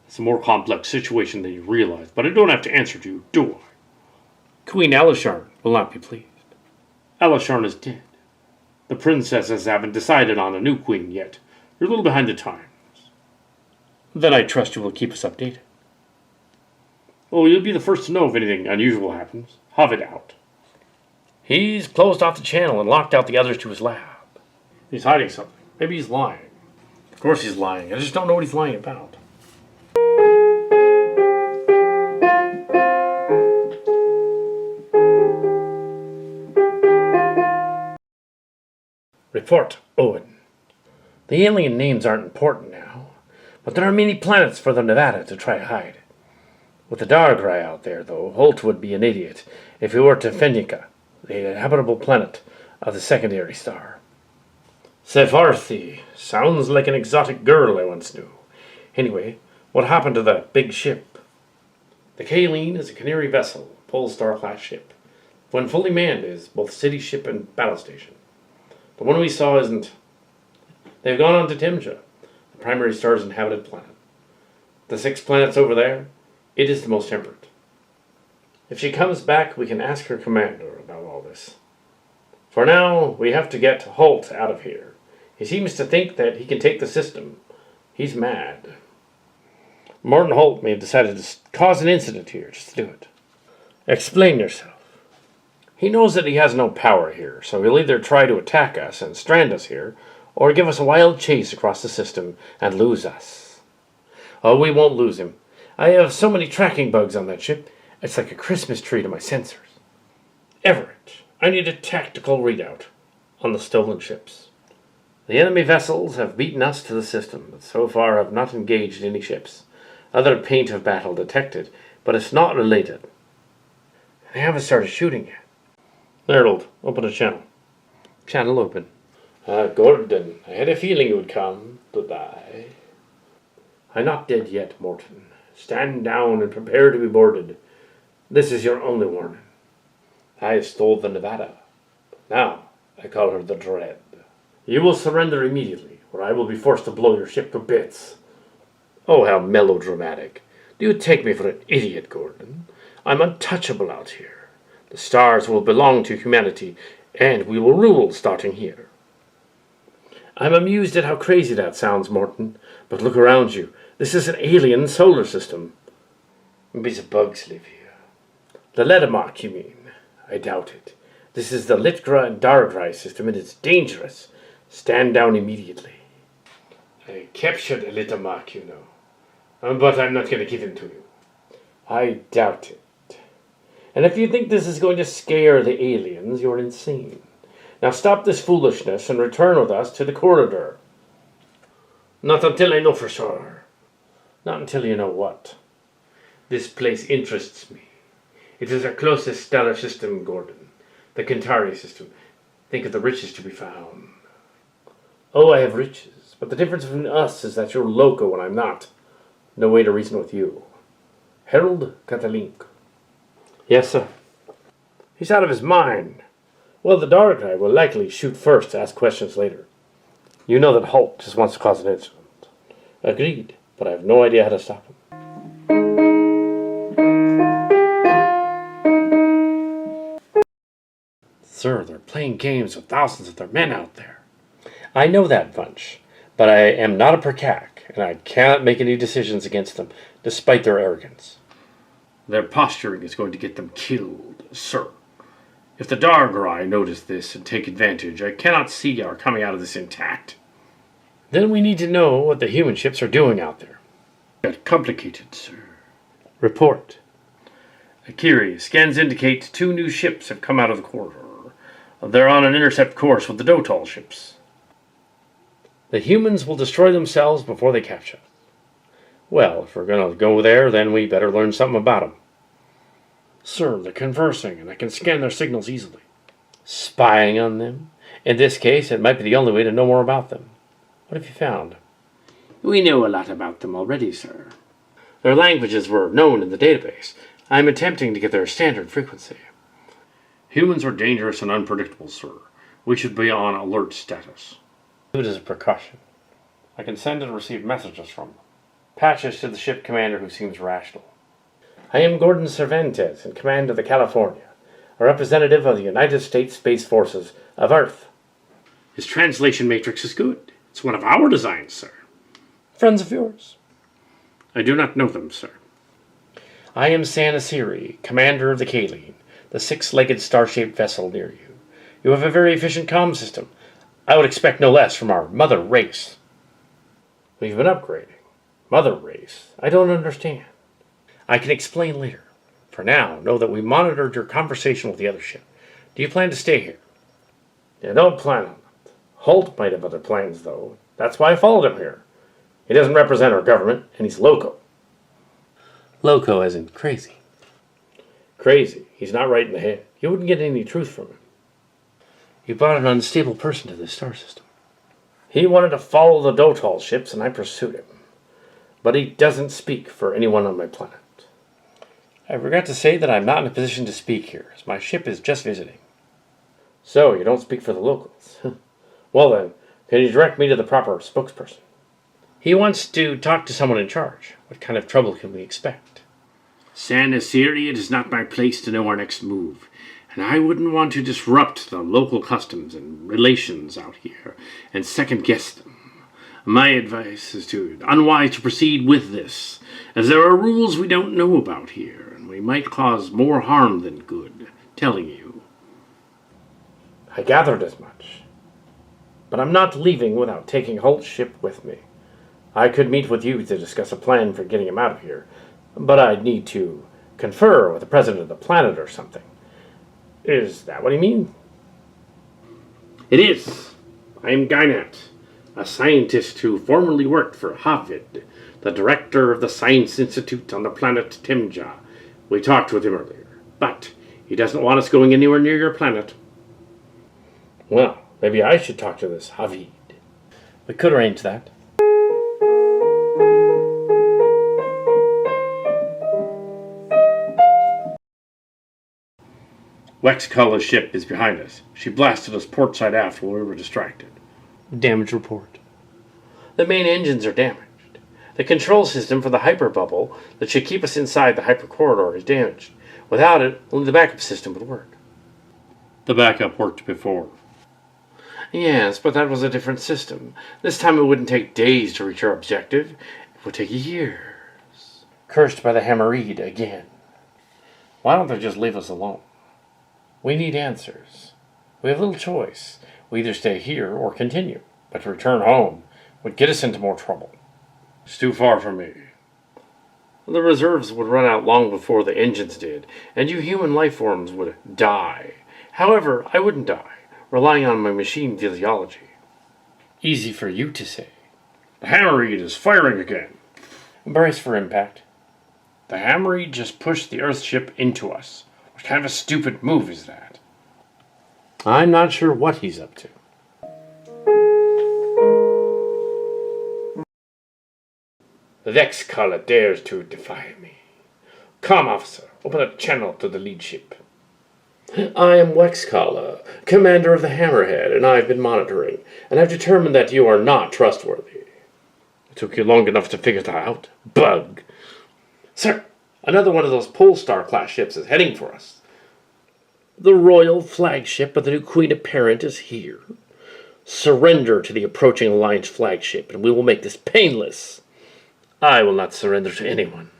It's a more complex situation than you realize, but I don't have to answer to you, do I? Queen Elisharn will not be pleased. Elisharn is dead. The princesses haven't decided on a new queen yet. You're a little behind the times. Then I trust you will keep us updated. Oh, you'll be the first to know if anything unusual happens. Have it out. He's closed off the channel and locked out the others to his lab. He's hiding something. Maybe he's lying. Of course he's lying. I just don't know what he's lying about. Report, Owen. The alien names aren't important now, but there are many planets for the Nevada to try to hide. With the Dargrai out there, though, Holt would be an idiot if he were to Fenica, the habitable planet of the secondary star. Cervantes sounds like an exotic girl I once knew. Anyway, what happened to the big ship? The Caylaen is a Cohnirri vessel, Polestar-class ship. When fully manned, is both city ship and battle station. The one we saw isn't. They've gone on to Temja, the primary star's inhabited planet. The 6 planets over there, it is the most temperate. If she comes back, we can ask her commander about all this. For now, we have to get Holt out of here. He seems to think that he can take the system. He's mad. Martin Holt may have decided to cause an incident here just to do it. Explain yourself. He knows that he has no power here, so he'll either try to attack us and strand us here, or give us a wild chase across the system and lose us. Oh, we won't lose him. I have so many tracking bugs on that ship, it's like a Christmas tree to my sensors. Everett, I need a tactical readout on the stolen ships. The enemy vessels have beaten us to the system, but so far have not engaged any ships. Other paint of battle detected, but it's not related. They haven't started shooting yet. Harold, open a channel. Channel open. Gordon, I had a feeling you would come. Goodbye. I'm not dead yet, Morton. Stand down and prepare to be boarded. This is your only warning. I stole the Nevada. Now I call her the Dread. You will surrender immediately, or I will be forced to blow your ship to bits. Oh, how melodramatic. Do you take me for an idiot, Gordon? I'm untouchable out here. The stars will belong to humanity, And we will rule starting here. I'm amused at how crazy that sounds, Morton. But look around you. This is an alien solar system. Maybe some bugs live here. The Letamark, you mean? I doubt it. This is the Litgra and Dargrai system, and it's dangerous. Stand down immediately. I captured a Letamark, you know. But I'm not going to give him to you. I doubt it. And if you think this is going to scare the aliens, you're insane. Now stop this foolishness and return with us to the corridor. Not until I know for sure. Not until you know what. This place interests me. It is our closest stellar system, Gordon. The Cohnirri system. Think of the riches to be found. Oh, I have riches. But the difference between us is that you're loco and I'm not. No way to reason with you. Harold Catalink. Yes, sir. He's out of his mind. Well, the dark guy will likely shoot first to ask questions later. You know that Hulk just wants to cause an incident. Agreed, but I have no idea how to stop him. Sir, they're playing games with thousands of their men out there. I know that, Bunch, but I am not a Percac, and I cannot make any decisions against them, despite their arrogance. Their posturing is going to get them killed, sir. If the Dargrai notice this and take advantage, I cannot see our coming out of this intact. Then we need to know what the human ships are doing out there. Get complicated, sir. Report. Aaceeri, scans indicate 2 new ships have come out of the corridor. They're on an intercept course with the Dohtal ships. The humans will destroy themselves before they catch us. Well, if we're going to go there, then we better learn something about them. Sir, they're conversing, and I can scan their signals easily. Spying on them? In this case, it might be the only way to know more about them. What have you found? We know a lot about them already, sir. Their languages were known in the database. I'm attempting to get their standard frequency. Humans are dangerous and unpredictable, sir. We should be on alert status. Do it as a precaution. I can send and receive messages from them. Patches to the ship commander who seems rational. I am Gordon Cervantes, in command of the California, a representative of the United States Space Forces of Earth. His translation matrix is good. It's one of our designs, sir. Friends of yours? I do not know them, sir. I am San Aaceeri, commander of the Caylaen, the 6-legged star-shaped vessel near you. You have a very efficient comm system. I would expect no less from our mother race. We've been upgrading. Mother race? I don't understand. I can explain later. For now, know that we monitored your conversation with the other ship. Do you plan to stay here? Yeah, don't plan on it. Holt might have other plans, though. That's why I followed him here. He doesn't represent our government, and he's loco. Loco as in crazy. Crazy. He's not right in the head. You wouldn't get any truth from him. You brought an unstable person to this star system. He wanted to follow the Dohtal ships, and I pursued him. But he doesn't speak for anyone on my planet. I regret to say that I'm not in a position to speak here, as my ship is just visiting. So, you don't speak for the locals. Well then, can you direct me to the proper spokesperson? He wants to talk to someone in charge. What kind of trouble can we expect? San Aaceeri, it is not my place to know our next move, and I wouldn't want to disrupt the local customs and relations out here and second-guess them. My advice is unwise to proceed with this, as there are rules we don't know about here, and we might cause more harm than good, telling you. I gathered as much. But I'm not leaving without taking Holt's ship with me. I could meet with you to discuss a plan for getting him out of here, but I'd need to confer with the president of the planet or something. Is that what you mean? It is. I am Gynat, a scientist who formerly worked for Havid, the director of the Science Institute on the planet Timja. We talked with him earlier, but he doesn't want us going anywhere near your planet. Well, maybe I should talk to this Havid. We could arrange that. Wexculla's ship is behind us. She blasted us port side aft while we were distracted. Damage report. The main engines are damaged. The control system for the hyper bubble that should keep us inside the hyper corridor is damaged. Without it, only the backup system would work. The backup worked before. Yes, but that was a different system. This time it wouldn't take days to reach our objective. It would take years. Cursed by the Hammeride again. Why don't they just leave us alone? We need answers. We have little choice. We either stay here or continue. But to return home would get us into more trouble. It's too far from me. The reserves would run out long before the engines did, and you human life forms would die. However, I wouldn't die, relying on my machine physiology. Easy for you to say. The Hammeride is firing again. Brace for impact. The Hammeride just pushed the Earthship into us. What kind of a stupid move is that? I'm not sure what he's up to. The Vexcaller dares to defy me. Come, officer, open a channel to the lead ship. I am Wexcaller, commander of the Hammerhead, and I've been monitoring, and I've determined that you are not trustworthy. It took you long enough to figure that out, bug. Sir, another one of those Polestar-class ships is heading for us. The royal flagship of the new Queen Apparent is here. Surrender to the approaching Alliance flagship, and we will make this painless. I will not surrender to anyone.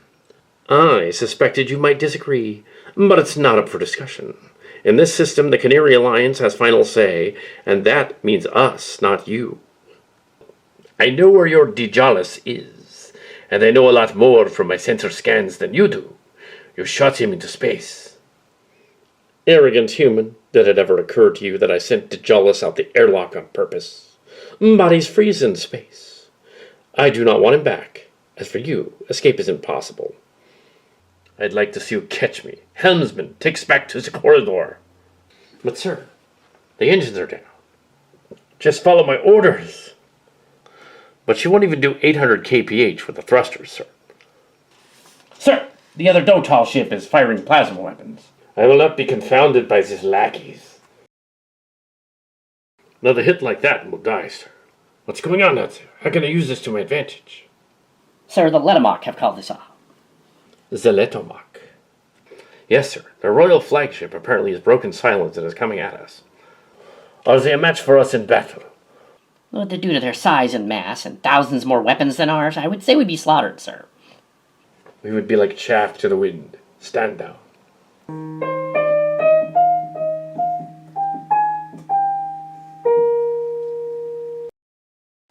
I suspected you might disagree, but it's not up for discussion. In this system, the Cohnirri Alliance has final say, and that means us, not you. I know where your Dijalis is, and I know a lot more from my sensor scans than you do. You shot him into space. Arrogant human, did it ever occur to you that I sent Dijalis out the airlock on purpose? Bodies freeze in space. I do not want him back. As for you, escape is impossible. I'd like to see you catch me. Helmsman, take us back to the corridor. But sir, the engines are down. Just follow my orders. But you won't even do 800 kph with the thrusters, sir. Sir, the other Dohtal ship is firing plasma weapons. I will not be confounded by these lackeys. Another hit like that and we'll die, sir. What's going on out there? How can I use this to my advantage? Sir, the Letamoc have called this off. The Letomac. Yes, sir. Their royal flagship apparently has broken silence and is coming at us. Are they a match for us in battle? What they do to their size and mass and thousands more weapons than ours, I would say we'd be slaughtered, sir. We would be like chaff to the wind. Stand down.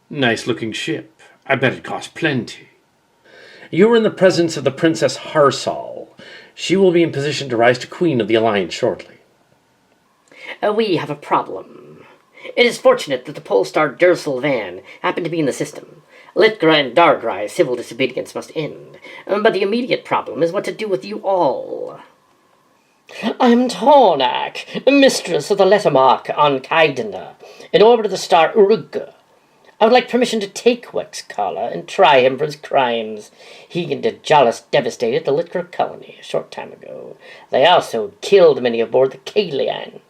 Nice looking ship. I bet it cost plenty. You are in the presence of the Princess Harsal. She will be in position to rise to Queen of the Alliance shortly. We have a problem. It is fortunate that the Polestar Dursal van happened to be in the system. Litgra and Dargrai's civil disobedience must end. But the immediate problem is what to do with you all. I am Tornak, mistress of the Letamoc on Caylaen, in orbit of the star Urugga. I would like permission to take Wexcaller and try him for his crimes. He and Dijalis devastated the Litgra colony a short time ago. They also killed many aboard the Caylaen.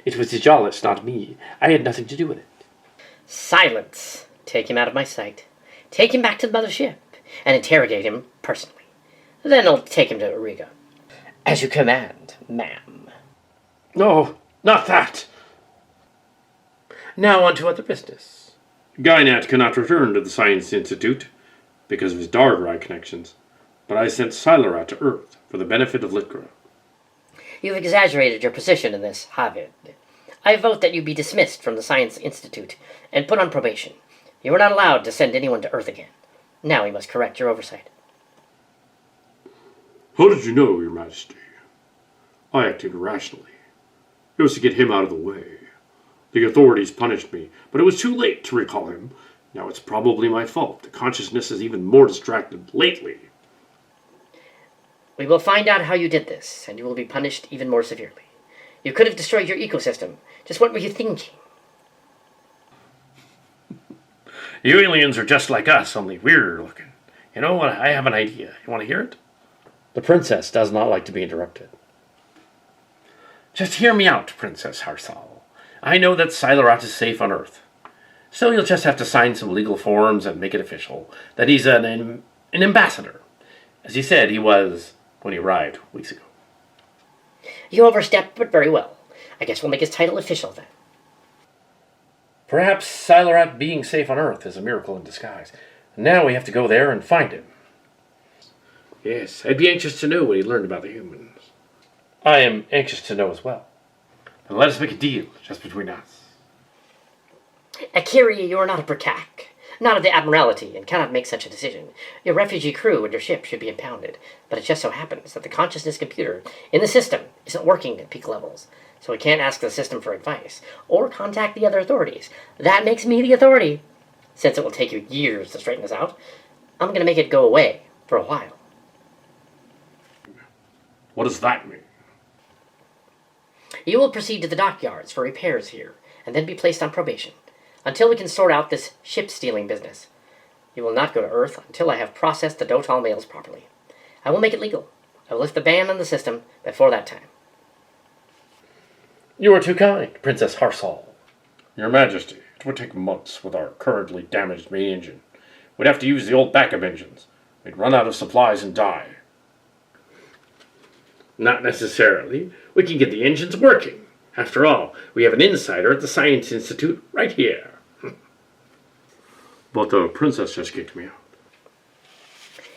It was Dijalis, not me. I had nothing to do with it. Silence. Take him out of my sight. Take him back to the mothership and interrogate him personally. Then I'll take him to Riga. As you command, ma'am. No, not that. Now on to other business. Gynat cannot return to the Science Institute because of his Dargrai connections, but I sent Silarat to Earth for the benefit of Litgra. You've exaggerated your position in this, Havid. I vote that you be dismissed from the Science Institute and put on probation. You are not allowed to send anyone to Earth again. Now we must correct your oversight. How did you know, Your Majesty? I acted irrationally. It was to get him out of the way. The authorities punished me, but it was too late to recall him. Now it's probably my fault. The consciousness is even more distracted lately. We will find out how you did this, and you will be punished even more severely. You could have destroyed your ecosystem. Just what were you thinking? You aliens are just like us, only weirder looking. You know what? I have an idea. You want to hear it? The princess does not like to be interrupted. Just hear me out, Princess Harsal. I know that Silarat is safe on Earth. So you'll just have to sign some legal forms and make it official that he's an ambassador. As he said he was when he arrived weeks ago. You overstepped, but very well. I guess we'll make his title official then. Perhaps Caylaen being safe on Earth is a miracle in disguise. Now we have to go there and find him. Yes, I'd be anxious to know what he learned about the humans. I am anxious to know as well. But let us make a deal, just between us. Aaceeri, you are not a Prakak, not of the Admiralty, and cannot make such a decision. Your refugee crew and your ship should be impounded, but it just so happens that the consciousness computer in the system isn't working at peak levels, so we can't ask the system for advice, or contact the other authorities. That makes me the authority. Since it will take you years to straighten this out, I'm going to make it go away for a while. What does that mean? You will proceed to the dockyards for repairs here, and then be placed on probation, until we can sort out this ship-stealing business. You will not go to Earth until I have processed the Dohtal mails properly. I will make it legal. I will lift the ban on the system before that time. You are too kind, Princess Harsal. Your Majesty, it would take months with our currently damaged main engine. We'd have to use the old backup engines. We'd run out of supplies and die. Not necessarily. We can get the engines working. After all, we have an insider at the Science Institute right here. But the princess just kicked me out.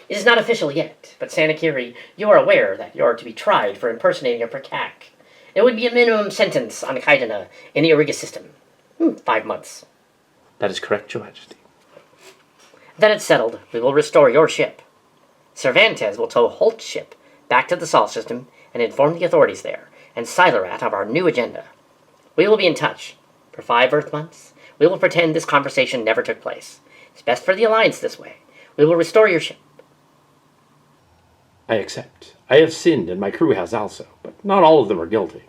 It is not official yet, but San Aaceeri, you are aware that you are to be tried for impersonating a Prakak. It would be a minimum sentence on Caylaen in the Auriga system. 5 months. That is correct, Your Majesty. Then it's settled. We will restore your ship. Cervantes will tow Holt's ship back to the Sol system and inform the authorities there, and Caylaen of our new agenda. We will be in touch. For 5 Earth months, we will pretend this conversation never took place. It's best for the Alliance this way. We will restore your ship. I accept. I have sinned, and my crew has also, but not all of them are guilty.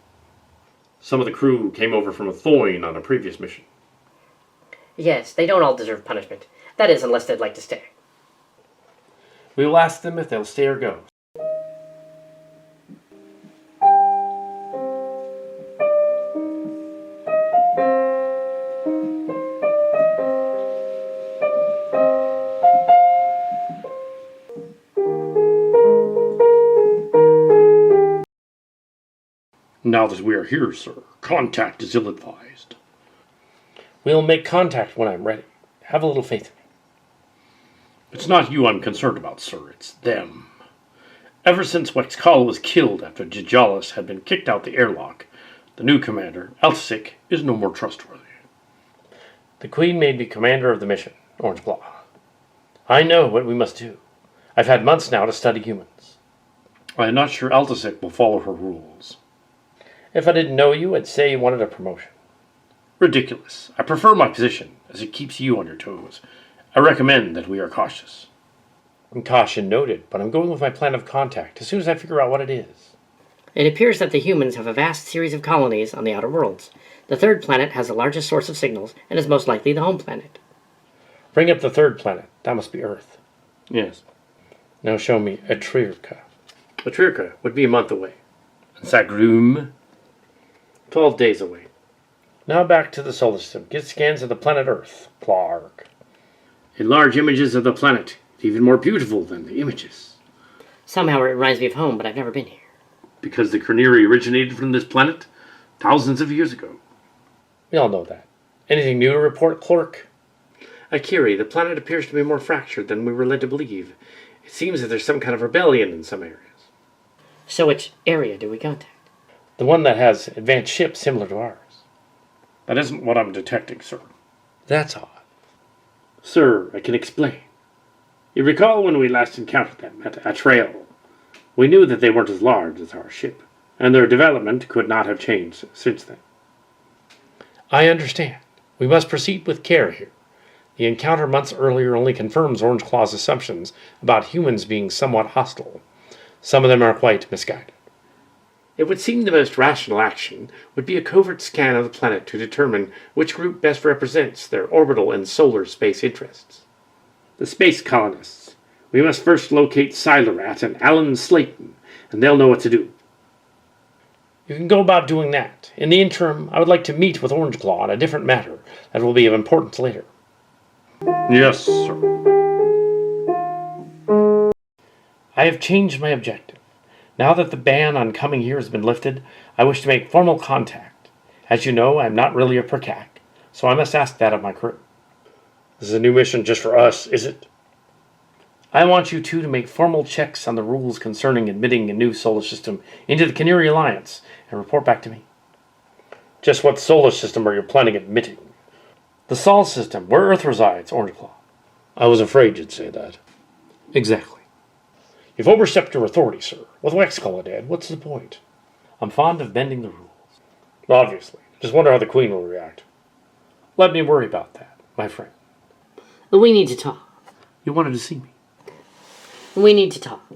Some of the crew came over from a Thoin on a previous mission. Yes, they don't all deserve punishment. That is, unless they'd like to stay. We will ask them if they'll stay or go. Now that we are here, sir, contact is ill-advised. We'll make contact when I'm ready. Have a little faith in me. It's not you I'm concerned about, sir. It's them. Ever since Wexkal was killed after Djalis had been kicked out the airlock, the new commander, Altasik, is no more trustworthy. The Queen made me commander of the mission, Orange Claw. I know what we must do. I've had months now to study humans. I am not sure Altasik will follow her rules. If I didn't know you, I'd say you wanted a promotion. Ridiculous. I prefer my position, as it keeps you on your toes. I recommend that we are cautious. Caution noted, but I'm going with my plan of contact as soon as I figure out what it is. It appears that the humans have a vast series of colonies on the outer worlds. The third planet has the largest source of signals and is most likely the home planet. Bring up the third planet. That must be Earth. Yes. Now show me Atrirka. Atrirka would be a month away. And Sagrum, 12 days away. Now back to the solar system. Get scans of the planet Earth, Clark. Enlarge images of the planet. It's even more beautiful than the images. Somehow it reminds me of home, but I've never been here. Because the Cohnirri originated from this planet thousands of years ago. We all know that. Anything new to report, Clark? Aaceeri, the planet appears to be more fractured than we were led to believe. It seems that there's some kind of rebellion in some areas. So which area do we contact? The one that has advanced ships similar to ours. That isn't what I'm detecting, sir. That's odd. Sir, I can explain. You recall when we last encountered them at Atrail? We knew that they weren't as large as our ship, and their development could not have changed since then. I understand. We must proceed with care here. The encounter months earlier only confirms Orange Claw's assumptions about humans being somewhat hostile. Some of them are quite misguided. It would seem the most rational action would be a covert scan of the planet to determine which group best represents their orbital and solar space interests. The space colonists. We must first locate Caylaen and Alan Slaton, and they'll know what to do. You can go about doing that. In the interim, I would like to meet with Orange Claw on a different matter that will be of importance later. Yes, sir. I have changed my objective. Now that the ban on coming here has been lifted, I wish to make formal contact. As you know, I'm not really a percac, so I must ask that of my crew. This is a new mission just for us, is it? I want you two to make formal checks on the rules concerning admitting a new solar system into the Cohnirri Alliance and report back to me. Just what solar system are you planning admitting? The Sol system, where Earth resides, Orangeclaw. I was afraid you'd say that. Exactly. You've overstepped your authority, sir. With Wexcall dead, what's the point? I'm fond of bending the rules. Obviously. Just wonder how the Queen will react. Let me worry about that, my friend. We need to talk. You wanted to see me. We need to talk.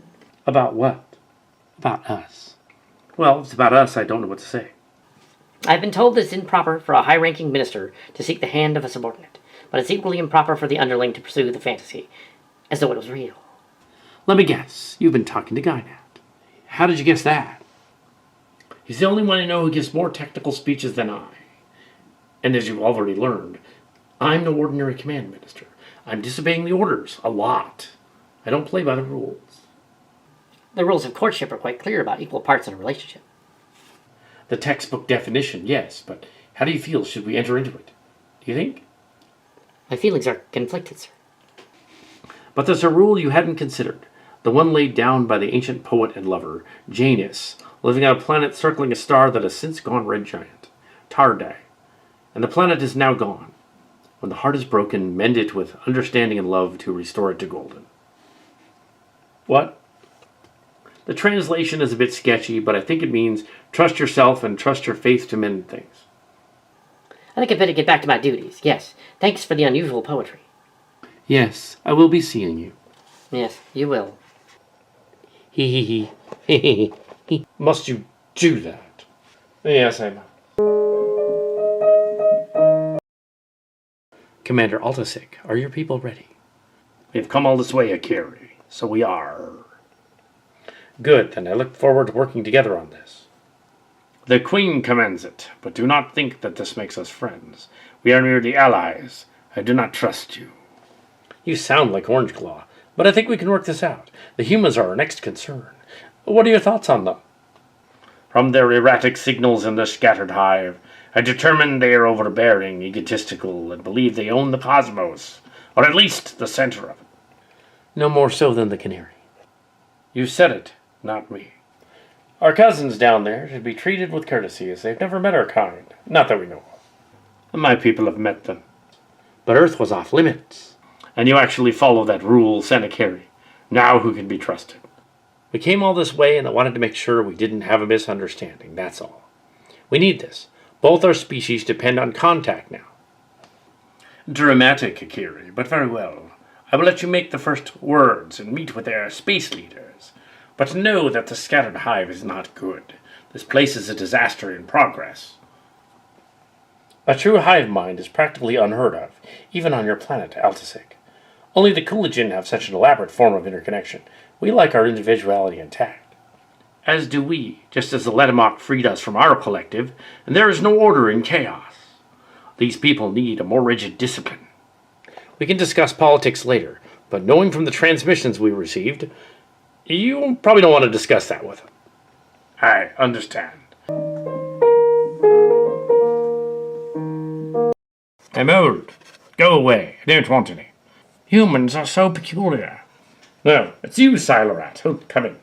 About what? About us. Well, if it's about us, I don't know what to say. I've been told it's improper for a high-ranking minister to seek the hand of a subordinate, but it's equally improper for the underling to pursue the fantasy, as though it was real. Let me guess. You've been talking to Guynat. How did you guess that? He's the only one I know who gives more technical speeches than I. And as you've already learned, I'm no ordinary command minister. I'm disobeying the orders a lot. I don't play by the rules. The rules of courtship are quite clear about equal parts in a relationship. The textbook definition, yes, but how do you feel should we enter into it? Do you think? My feelings are conflicted, sir. But there's a rule you hadn't considered, the one laid down by the ancient poet and lover, Janus, living on a planet circling a star that has since gone red giant, Tardai, and the planet is now gone. When the heart is broken, mend it with understanding and love to restore it to golden. What? The translation is a bit sketchy, but I think it means trust yourself and trust your faith to mend things. I think I'd better get back to my duties. Yes, thanks for the unusual poetry. Yes, I will be seeing you. Yes, you will. He. Must you do that? Yes, I must. Commander Altasik, are your people ready? We've come all this way, Aaceeri, so we are. Good, then I look forward to working together on this. The Queen commands it, but do not think that this makes us friends. We are merely allies. I do not trust you. You sound like Orangeclaw, but I think we can work this out. The humans are our next concern. What are your thoughts on them? From their erratic signals in the scattered hive, I determine they are overbearing, egotistical, and believe they own the cosmos, or at least the center of it. No more so than the Cohnirri. You said it, not me. Our cousins down there should be treated with courtesy, as they've never met our kind. Not that we know of. My people have met them. But Earth was off limits. And you actually follow that rule, San Aaceeri. Now who can be trusted? We came all this way, and I wanted to make sure we didn't have a misunderstanding, that's all. We need this. Both our species depend on contact now. Dramatic, Aaceeri, but very well. I will let you make the first words and meet with their space leaders. But know that the scattered hive is not good. This place is a disaster in progress. A true hive mind is practically unheard of, even on your planet, Altasik. Only the Coolidgen have such an elaborate form of interconnection. We like our individuality intact. As do we, just as the Letamok freed us from our collective, and there is no order in chaos. These people need a more rigid discipline. We can discuss politics later, but knowing from the transmissions we received, you probably don't want to discuss that with them. I understand. I'm old. Go away. I don't want any. Humans are so peculiar. No, it's you, Caylaen. Oh, come in.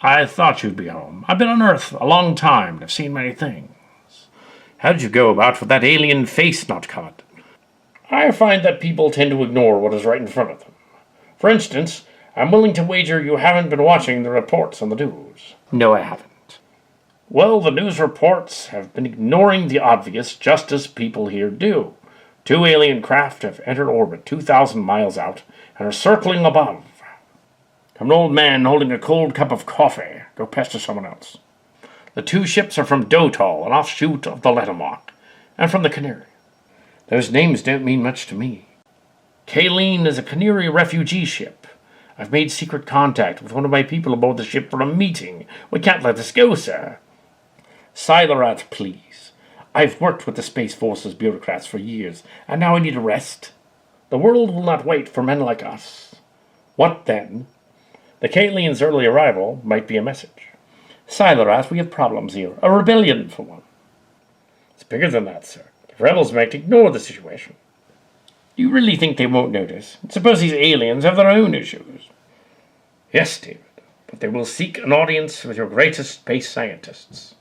I thought you'd be home. I've been on Earth a long time and I've seen many things. How did you go about with that alien face not covered? I find that people tend to ignore what is right in front of them. For instance, I'm willing to wager you haven't been watching the reports on the news. No, I haven't. Well, the news reports have been ignoring the obvious just as people here do. 2 alien craft have entered orbit 2,000 miles out and are circling above. I'm an old man holding a cold cup of coffee. Go pester someone else. The 2 ships are from Dohtal, an offshoot of the Letamok, and from the Cohnirri. Those names don't mean much to me. Caylaen is a Cohnirri refugee ship. I've made secret contact with one of my people aboard the ship for a meeting. We can't let this go, sir. Caylaen, please. I've worked with the Space Force's bureaucrats for years, and now I need a rest. The world will not wait for men like us. What then? The Caylaen's early arrival might be a message. Caylaen, we have problems here. A rebellion, for one. It's bigger than that, sir. The rebels might ignore the situation. Do you really think they won't notice? Suppose these aliens have their own issues. Yes, David, but they will seek an audience with your greatest space scientists.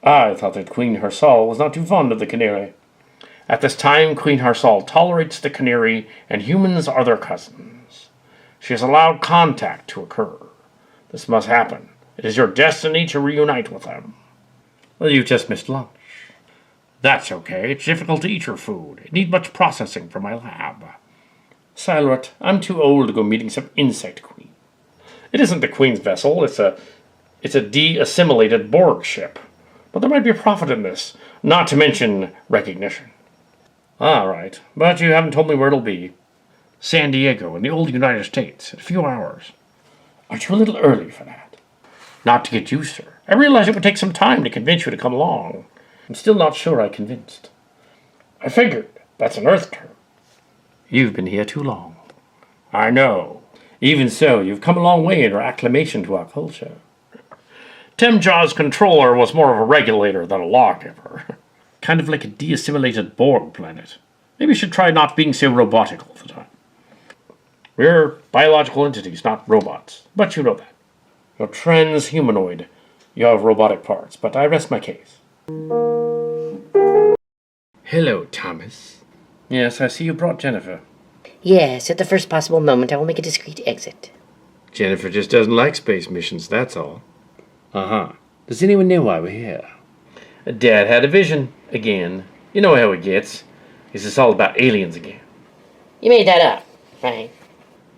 I thought that Queen Harsal was not too fond of the Cohnirri. At this time, Queen Harsal tolerates the Cohnirri, and humans are their cousins. She has allowed contact to occur. This must happen. It is your destiny to reunite with them. Well, you've just missed lunch. That's okay. It's difficult to eat your food. It needs much processing for my lab. Stalwart, I'm too old to go meeting some insect queen. It isn't the Queen's vessel. It's a de-assimilated Borg ship. But there might be a profit in this, not to mention recognition. All right, but you haven't told me where it'll be. San Diego in the old United States in a few hours. Aren't you a little early for that? Not to get you, sir. I realize it would take some time to convince you to come along. I'm still not sure I convinced. I figured. That's an Earth term. You've been here too long. I know. Even so, you've come a long way in your acclimation to our culture. Temjaw's controller was more of a regulator than a lawgiver. Kind of like a de-assimilated Borg planet. Maybe you should try not being so robotic all the time. We're biological entities, not robots. But you know that. You're transhumanoid. You have robotic parts, but I rest my case. Hello, Thomas. Yes, I see you brought Jennifer. Yes, at the first possible moment I will make a discreet exit. Jennifer just doesn't like space missions, that's all. Uh-huh. Does anyone know why we're here? Dad had a vision. Again. You know how it gets. Is this all about aliens again? You made that up, right?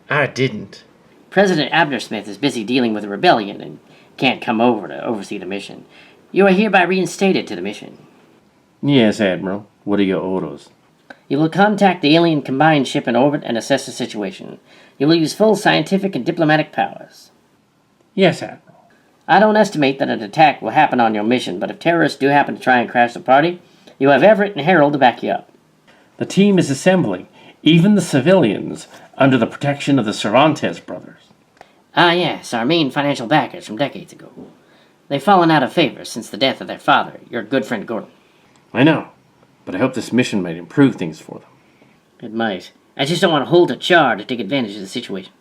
I didn't. President Abner Smith is busy dealing with a rebellion and can't come over to oversee the mission. You are hereby reinstated to the mission. Yes, Admiral. What are your orders? You will contact the alien combined ship in orbit and assess the situation. You will use full scientific and diplomatic powers. Yes, Admiral. I don't estimate that an attack will happen on your mission, but if terrorists do happen to try and crash the party, you have Everett and Harold to back you up. The team is assembling, even the civilians, under the protection of the Cervantes brothers. Ah, yes, our main financial backers from decades ago. They've fallen out of favor since the death of their father, your good friend Gordon. I know, but I hope this mission might improve things for them. It might. I just don't want to hold a char to take advantage of the situation.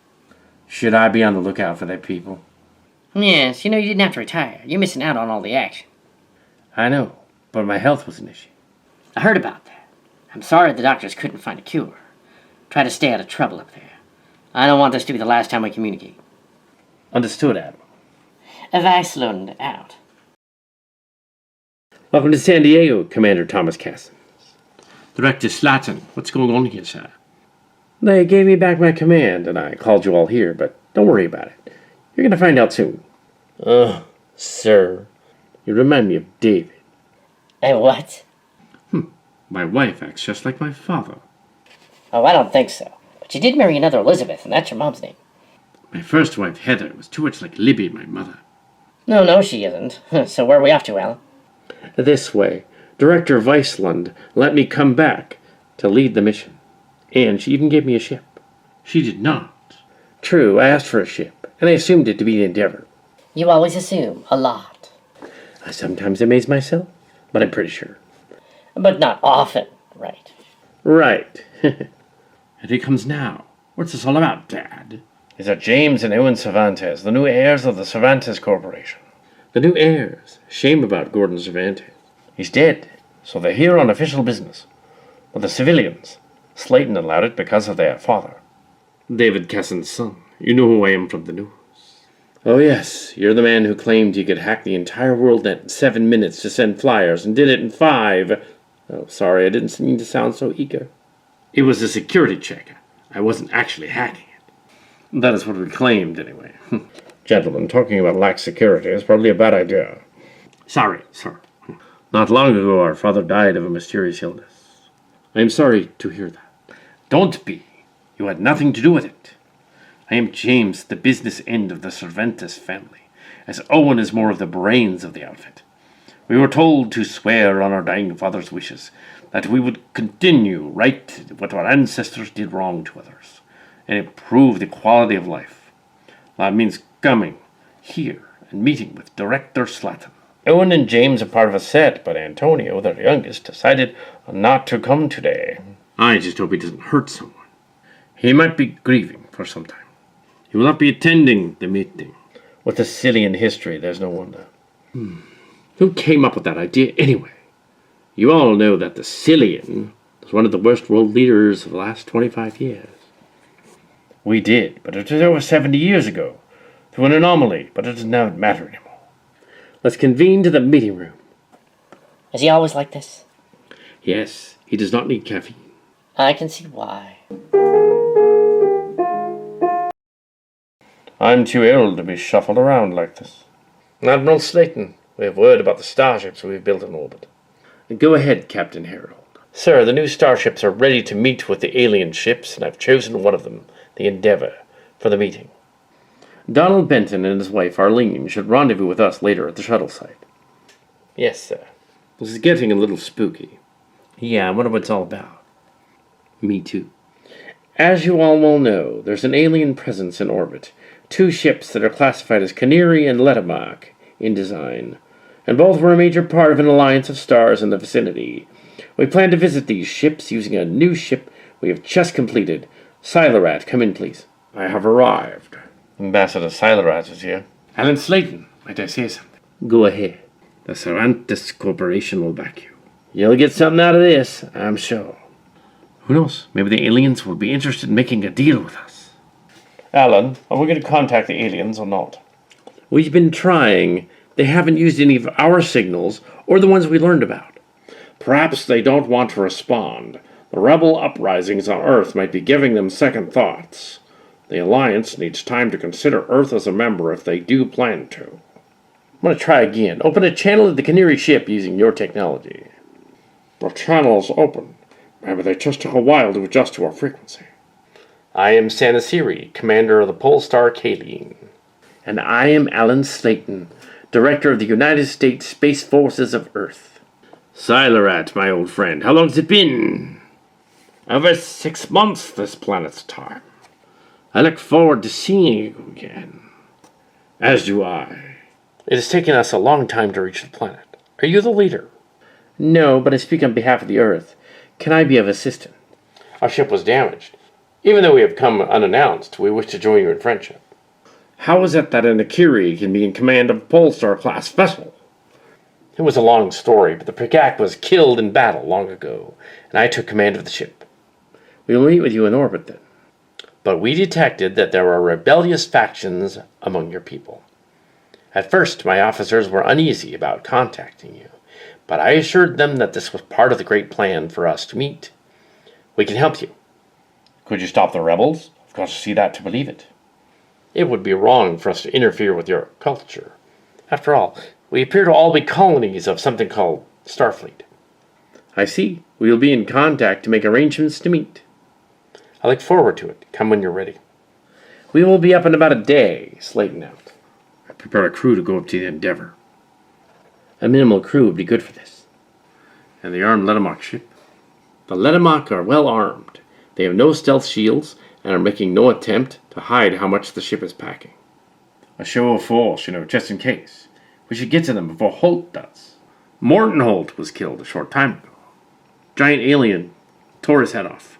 Should I be on the lookout for that people? Yes, you know you didn't have to retire. You're missing out on all the action. I know, but my health was an issue. I heard about that. I'm sorry the doctors couldn't find a cure. Try to stay out of trouble up there. I don't want this to be the last time we communicate. Understood, Admiral. Weislund out. Welcome to San Diego, Commander Thomas Casens. Director Slaton, what's going on here, sir? They gave me back my command, and I called you all here, but don't worry about it. You're going to find out soon. Sir. You remind me of David. What? My wife acts just like my father. Oh, I don't think so. But you did marry another Elizabeth, and that's your mom's name. My first wife, Heather, was too much like Libby, my mother. No, she isn't. So where are we off to, Alan? This way. Director Weislund let me come back to lead the mission. And she even gave me a ship. She did not. True, I asked for a ship, and I assumed it to be the Endeavor. You always assume a lot. I sometimes amaze myself, but I'm pretty sure. But not often, right? Right. And here comes now. What's this all about, Dad? Is that James and Owen Cervantes, the new heirs of the Cervantes Corporation? The new heirs. Shame about Gordon Cervantes. He's dead, so they're here on official business. But the civilians, Slaton allowed it because of their father. David Casens' son. You know who I am from the news. Oh yes, you're the man who claimed you could hack the entire world net in 7 minutes to send flyers and did it in 5. Oh, sorry, I didn't mean to sound so eager. It was a security check. I wasn't actually hacking it. That is what we claimed, anyway. Gentlemen, talking about lax security is probably a bad idea. Sorry, sir. Not long ago, our father died of a mysterious illness. I am sorry to hear that. Don't be. You had nothing to do with it. I am James, the business end of the Cervantes family, as Owen is more of the brains of the outfit. We were told to swear on our dying father's wishes that we would continue right what our ancestors did wrong to others and improve the quality of life. That means coming here and meeting with Director Slaton. Owen and James are part of a set, but Antonio, their youngest, decided not to come today. I just hope he doesn't hurt someone. He might be grieving for some time. He will not be attending the meeting. With the Sicilian history, there's no wonder. Who came up with that idea anyway? You all know that the Sicilian was one of the worst world leaders of the last 25 years. We did, but it was over 70 years ago. Through an anomaly, but it doesn't matter anymore. Let's convene to the meeting room. Is he always like this? Yes, he does not need caffeine. I can see why. I'm too ill to be shuffled around like this. Admiral Slaton, we have word about the starships we've built in orbit. Go ahead, Captain Harold. Sir, the new starships are ready to meet with the alien ships, and I've chosen one of them, the Endeavour, for the meeting. Donald Benton and his wife Arlene should rendezvous with us later at the shuttle site. Yes, sir. This is getting a little spooky. Yeah, I wonder what it's all about. Me too. As you all well know, there's an alien presence in orbit. 2 ships that are classified as Cohnirri and enigmatic in design, and both were a major part of an alliance of stars in the vicinity. We plan to visit these ships using a new ship we have just completed. Caylaen, come in, please. I have arrived. Ambassador Caylaen is here. Alan Slaton, might I say something? Go ahead. The Cervantes Corporation will back you. You'll get something out of this, I'm sure. Who knows? Maybe the aliens will be interested in making a deal with us. Alan, are we going to contact the aliens or not? We've been trying. They haven't used any of our signals or the ones we learned about. Perhaps they don't want to respond. The rebel uprisings on Earth might be giving them second thoughts. The Alliance needs time to consider Earth as a member if they do plan to. I'm going to try again. Open a channel at the Cohnirri ship using your technology. The channel's open. Maybe they just took a while to adjust to our frequency. I am San Aaceeri, commander of the pole star Caylaen. And I am Alan Slaton, director of the United States Space Forces of Earth. Caylaen, my old friend, how long's it been? Over 6 months this planet's time. I look forward to seeing you again. As do I. It has taken us a long time to reach the planet. Are you the leader? No, but I speak on behalf of the Earth. Can I be of assistance? Our ship was damaged. Even though we have come unannounced, we wish to join you in friendship. How is it that an Aaceeri can be in command of a Polestar-class vessel? It was a long story, but the frigate was killed in battle long ago, and I took command of the ship. We will meet with you in orbit, then. But we detected that there were rebellious factions among your people. At first, my officers were uneasy about contacting you, but I assured them that this was part of the great plan for us to meet. We can help you. Could you stop the rebels? I've got to see that to believe it. It would be wrong for us to interfere with your culture. After all, we appear to all be colonies of something called Starfleet. I see. We will be in contact to make arrangements to meet. I look forward to it. Come when you're ready. We will be up in about a day, Slaton out. I prepare a crew to go up to the Endeavour. A minimal crew would be good for this. And the armed enigmatic ship? The enigmatic are well armed. They have no stealth shields and are making no attempt to hide how much the ship is packing. A show of force, just in case. We should get to them before Holt does. Morton Holt was killed a short time ago. Giant alien tore his head off.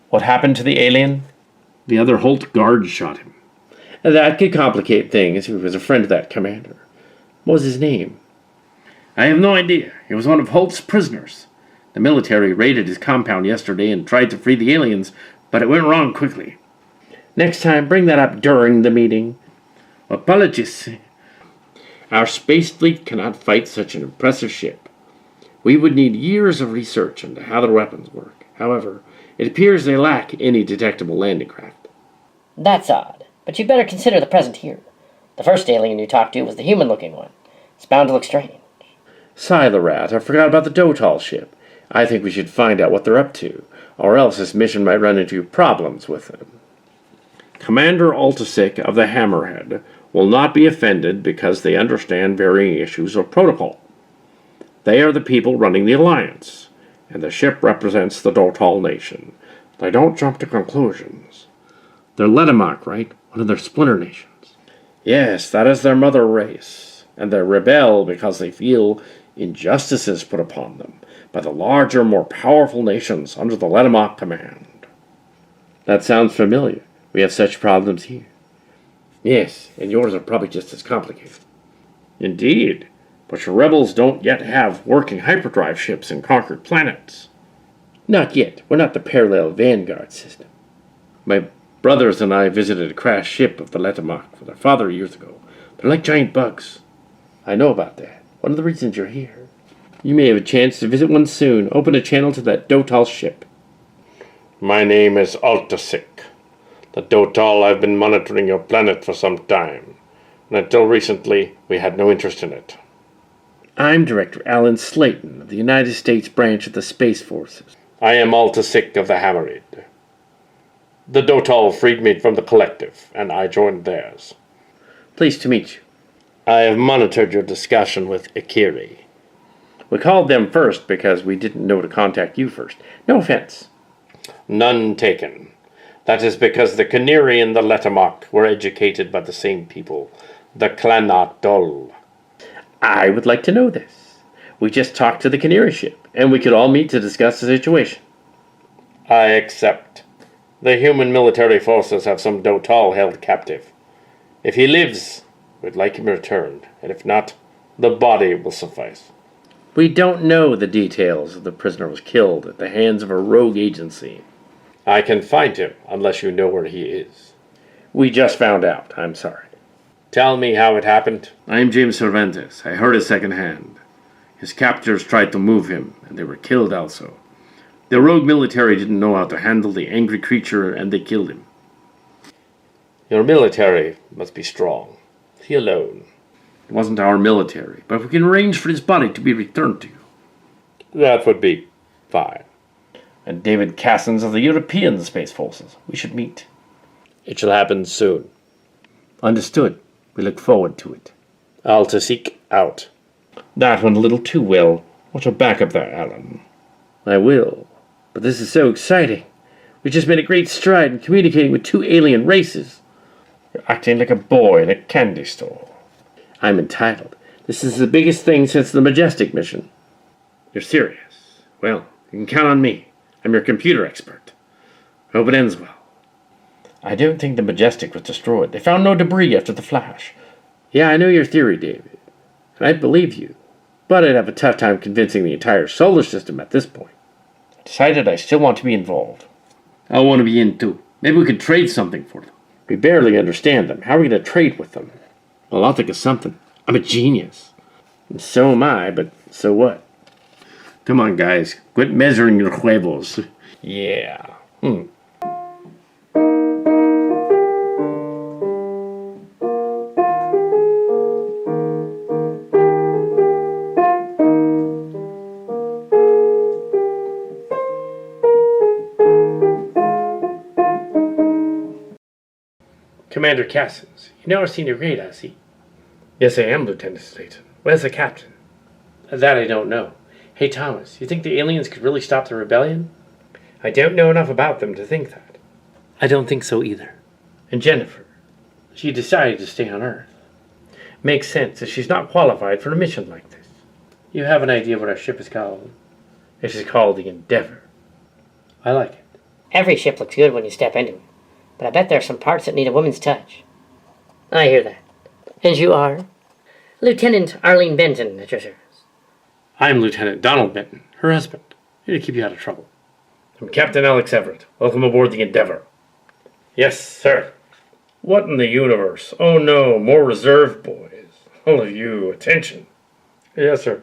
What happened to the alien? The other Holt guards shot him. That could complicate things if he was a friend of that commander. What was his name? I have no idea. He was one of Holt's prisoners. The military raided his compound yesterday and tried to free the aliens, but it went wrong quickly. Next time, bring that up during the meeting. Apologies. Our space fleet cannot fight such an impressive ship. We would need years of research into how their weapons work. However, it appears they lack any detectable landing craft. That's odd, but you'd better consider the present here. The first alien you talked to was the human-looking one. It's bound to look strange. Caylaen, I forgot about the Dohtal ship. I think we should find out what they're up to, or else this mission might run into problems with them. Commander Altasik of the Hammerhead will not be offended because they understand varying issues of protocol. They are the people running the Alliance, and the ship represents the Dohtal nation. They don't jump to conclusions. They're enigmatic, right? One of their splinter nations. Yes, that is their mother race. and they rebel because they feel injustice is put upon them by the larger, more powerful nations under the Letamok command. That sounds familiar. We have such problems here. Yes, and yours are probably just as complicated. Indeed, but your rebels don't yet have working hyperdrive ships in conquered planets. Not yet. We're not the parallel vanguard system. My brothers and I visited a crashed ship of the Letamok with our father years ago. They're like giant bugs. I know about that. One of the reasons you're here. You may have a chance to visit one soon. Open a channel to that Dohtal ship. My name is Altasik. The Dohtal, I've been monitoring your planet for some time, and until recently, we had no interest in it. I'm Director Alan Slaton of the United States branch of the Space Forces. I am Altasik of the Hammerid. The Dohtal freed me from the collective, and I joined theirs. Pleased to meet you. I have monitored your discussion with Akiri. We called them first because we didn't know to contact you first. No offense. None taken. That is because the Cohnirri and the Letamok were educated by the same people, the Clanatol. I would like to know this. We just talked to the Cohnirri ship, and we could all meet to discuss the situation. I accept. The human military forces have some Dohtal held captive. If he lives, we'd like him returned, and if not, the body will suffice. We don't know the details of the prisoner was killed at the hands of a rogue agency. I can find him, unless you know where he is. We just found out. I'm sorry. Tell me how it happened. I'm James Cervantes. I heard it secondhand. His captors tried to move him, and they were killed also. The rogue military didn't know how to handle the angry creature, and they killed him. Your military must be strong. He alone. It wasn't our military, but we can arrange for his body to be returned to you. That would be fine. And David Casens of the European Space Forces. We should meet. It shall happen soon. Understood. We look forward to it. Altasik out. That went a little too well. What's your backup there, Alan? I will. But this is so exciting. We just made a great stride in communicating with 2 alien races. You're acting like a boy in a candy store. I'm entitled. This is the biggest thing since the Majestic mission. You're serious? Well, you can count on me. I'm your computer expert. I hope it ends well. I don't think the Majestic was destroyed. They found no debris after the flash. Yeah, I know your theory, David. And I believe you. But I'd have a tough time convincing the entire solar system at this point. I decided I still want to be involved. I want to be in too. Maybe we could trade something for them. We barely understand them. How are we going to trade with them? Well, I'll think of something. I'm a genius. And so am I, but so what? Come on, guys. Quit measuring your huevos. Yeah. Commander Casens, you now are senior grade, I see. Yes, I am, Lieutenant Slaton. Where's the captain? That I don't know. Hey, Thomas, you think the aliens could really stop the rebellion? I don't know enough about them to think that. I don't think so either. And Jennifer, she decided to stay on Earth. Makes sense if she's not qualified for a mission like this. You have an idea what our ship is called? It is called the Endeavor. I like it. Every ship looks good when you step into it, but I bet there are some parts that need a woman's touch. I hear that. And you are? Lieutenant Arlene Benton at your service. I'm Lieutenant Donald Benton, her husband. Here to keep you out of trouble. I'm Captain Alex Everett. Welcome aboard the Endeavor. Yes, sir. What in the universe? Oh no, more reserve boys. All of you, attention. Yes, sir.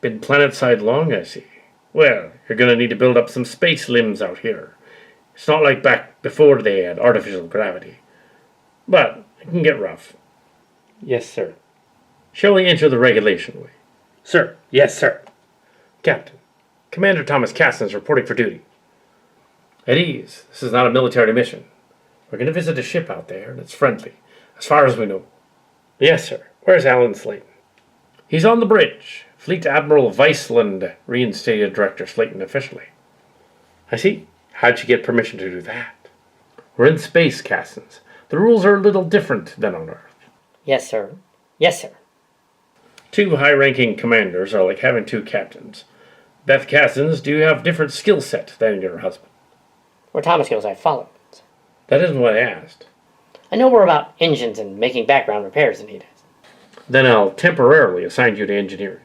Been planetside long, I see. Well, you're gonna need to build up some space limbs out here. It's not like back before they had artificial gravity. But it can get rough. Yes, sir. Shall we enter the regulation way? Sir. Yes, sir. Captain, Commander Thomas Casens reporting for duty. At ease. This is not a military mission. We're going to visit a ship out there, and it's friendly, as far as we know. Yes, sir. Where's Alan Slaton? He's on the bridge. Fleet Admiral Viceland reinstated Director Slaton officially. I see. How'd you get permission to do that? We're in space, Casens. The rules are a little different than on Earth. Yes, sir. Yes, sir. Two high-ranking commanders are like having two captains. Beth Casens, do you have different skill set than your husband? Or Thomas goes, I follow. That isn't what I asked. I know more about engines and making background repairs than he does. Then I'll temporarily assign you to engineering.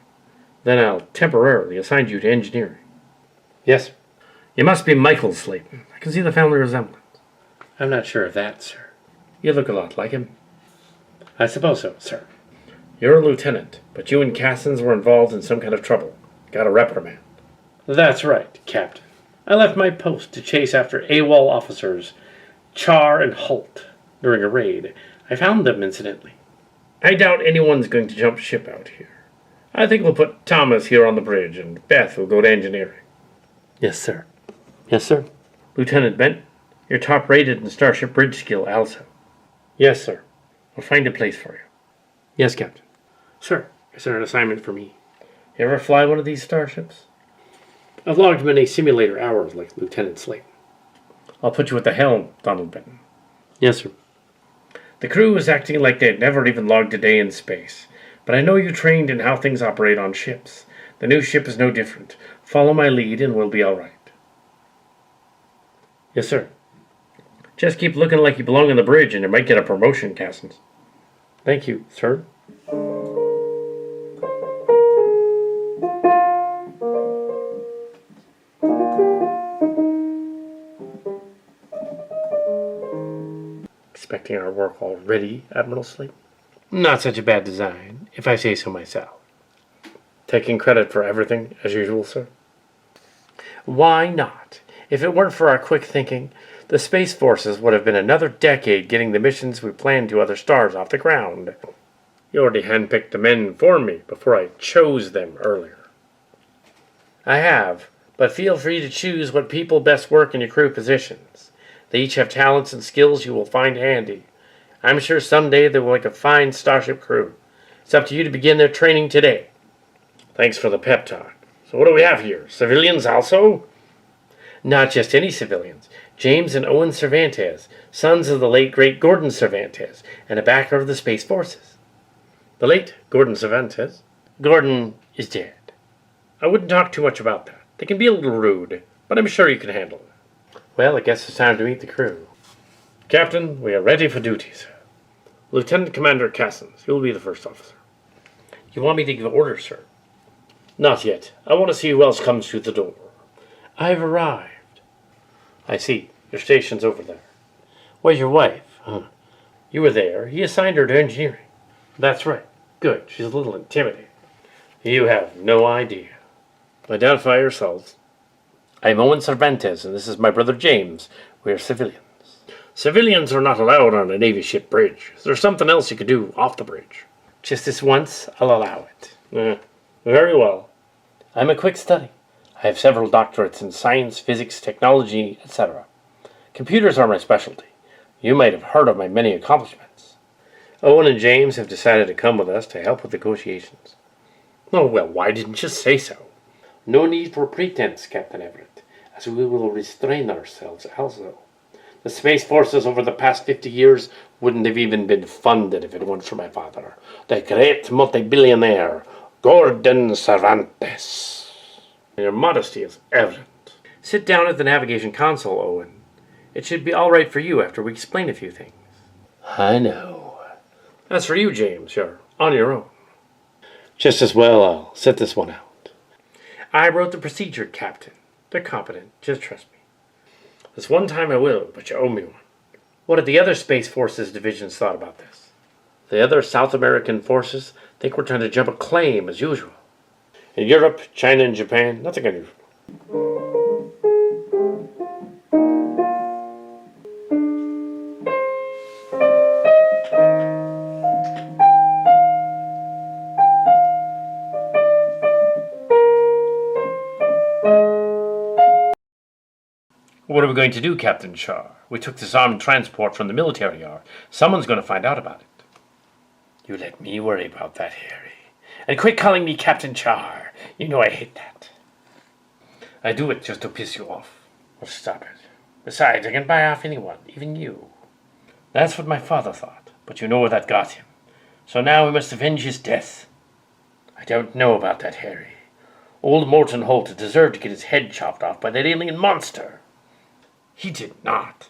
Yes, sir. You must be Michael Slaton. I can see the family resemblance. I'm not sure of that, sir. You look a lot like him. I suppose so, sir. You're a lieutenant, but you and Casens were involved in some kind of trouble. Got a reprimand. That's right, Captain. I left my post to chase after AWOL officers Char and Holt during a raid. I found them, incidentally. I doubt anyone's going to jump ship out here. I think we'll put Thomas here on the bridge, and Beth will go to engineering. Yes, sir. Yes, sir. Lieutenant Bent, you're top-rated in Starship bridge skill also. Yes, sir. We'll find a place for you. Yes, Captain. Sir, is there an assignment for me? You ever fly one of these starships? I've logged many simulator hours like Lieutenant Slaton. I'll put you at the helm, Donald Benton. Yes, sir. The crew is acting like they'd never even logged a day in space. But I know you trained in how things operate on ships. The new ship is no different. Follow my lead and we'll be all right. Yes, sir. Just keep looking like you belong on the bridge and you might get a promotion, Casens. Thank you, sir. Expecting our work already, Admiral Slaton? Not such a bad design, if I say so myself. Taking credit for everything, as usual, sir? Why not? If it weren't for our quick thinking, the Space Forces would have been another decade getting the missions we planned to other stars off the ground. You already handpicked the men for me before I chose them earlier. I have, but feel free to choose what people best work in your crew positions. They each have talents and skills you will find handy. I'm sure someday they will make a fine Starship crew. It's up to you to begin their training today. Thanks for the pep talk. So what do we have here? Civilians also? Not just any civilians. James and Owen Cervantes, sons of the late great Gordon Cervantes, and a backer of the Space Forces. The late Gordon Cervantes? Gordon is dead. I wouldn't talk too much about that. They can be a little rude, but I'm sure you can handle it. Well, I guess it's time to meet the crew. Captain, we are ready for duty, sir. Lieutenant Commander Casens, you'll be the first officer. You want me to give orders, sir? Not yet. I want to see who else comes through the door. I've arrived. I see. Your station's over there. Where's your wife? You were there. He assigned her to engineering. That's right. Good. She's a little intimidating. You have no idea. Identify yourselves. I'm Owen Cervantes, and this is my brother James. We're civilians. Civilians are not allowed on a Navy ship bridge. Is there something else you could do off the bridge? Just this once, I'll allow it. Very well. I'm a quick study. I have several doctorates in science, physics, technology, etc. Computers are my specialty. You might have heard of my many accomplishments. Owen and James have decided to come with us to help with negotiations. Oh, well, why didn't you say so? No need for pretense, Captain Everett, as we will restrain ourselves also. The Space Forces over the past 50 years wouldn't have even been funded if it weren't for my father, the great multi-billionaire, Gordon Cervantes. Your modesty is evident. Sit down at the navigation console, Owen. It should be all right for you after we explain a few things. I know. As for you, James, you're on your own. Just as well I'll sit this one out. I wrote the procedure, Captain. They're competent. Just trust me. This one time I will, but you owe me one. What have the other Space Forces divisions thought about this? The other South American forces think we're trying to jump a claim as usual. In Europe, China, and Japan, nothing unusual. What are we going to do, Captain Char? We took this armed transport from the military yard. Someone's going to find out about it. You let me worry about that, Harry. And quit calling me Captain Char. You know I hate that. I do it just to piss you off. Well, stop it. Besides, I can buy off anyone, even you. That's what my father thought, but you know where that got him. So now we must avenge his death. I don't know about that, Harry. Old Morton Holt deserved to get his head chopped off by that alien monster. He did not.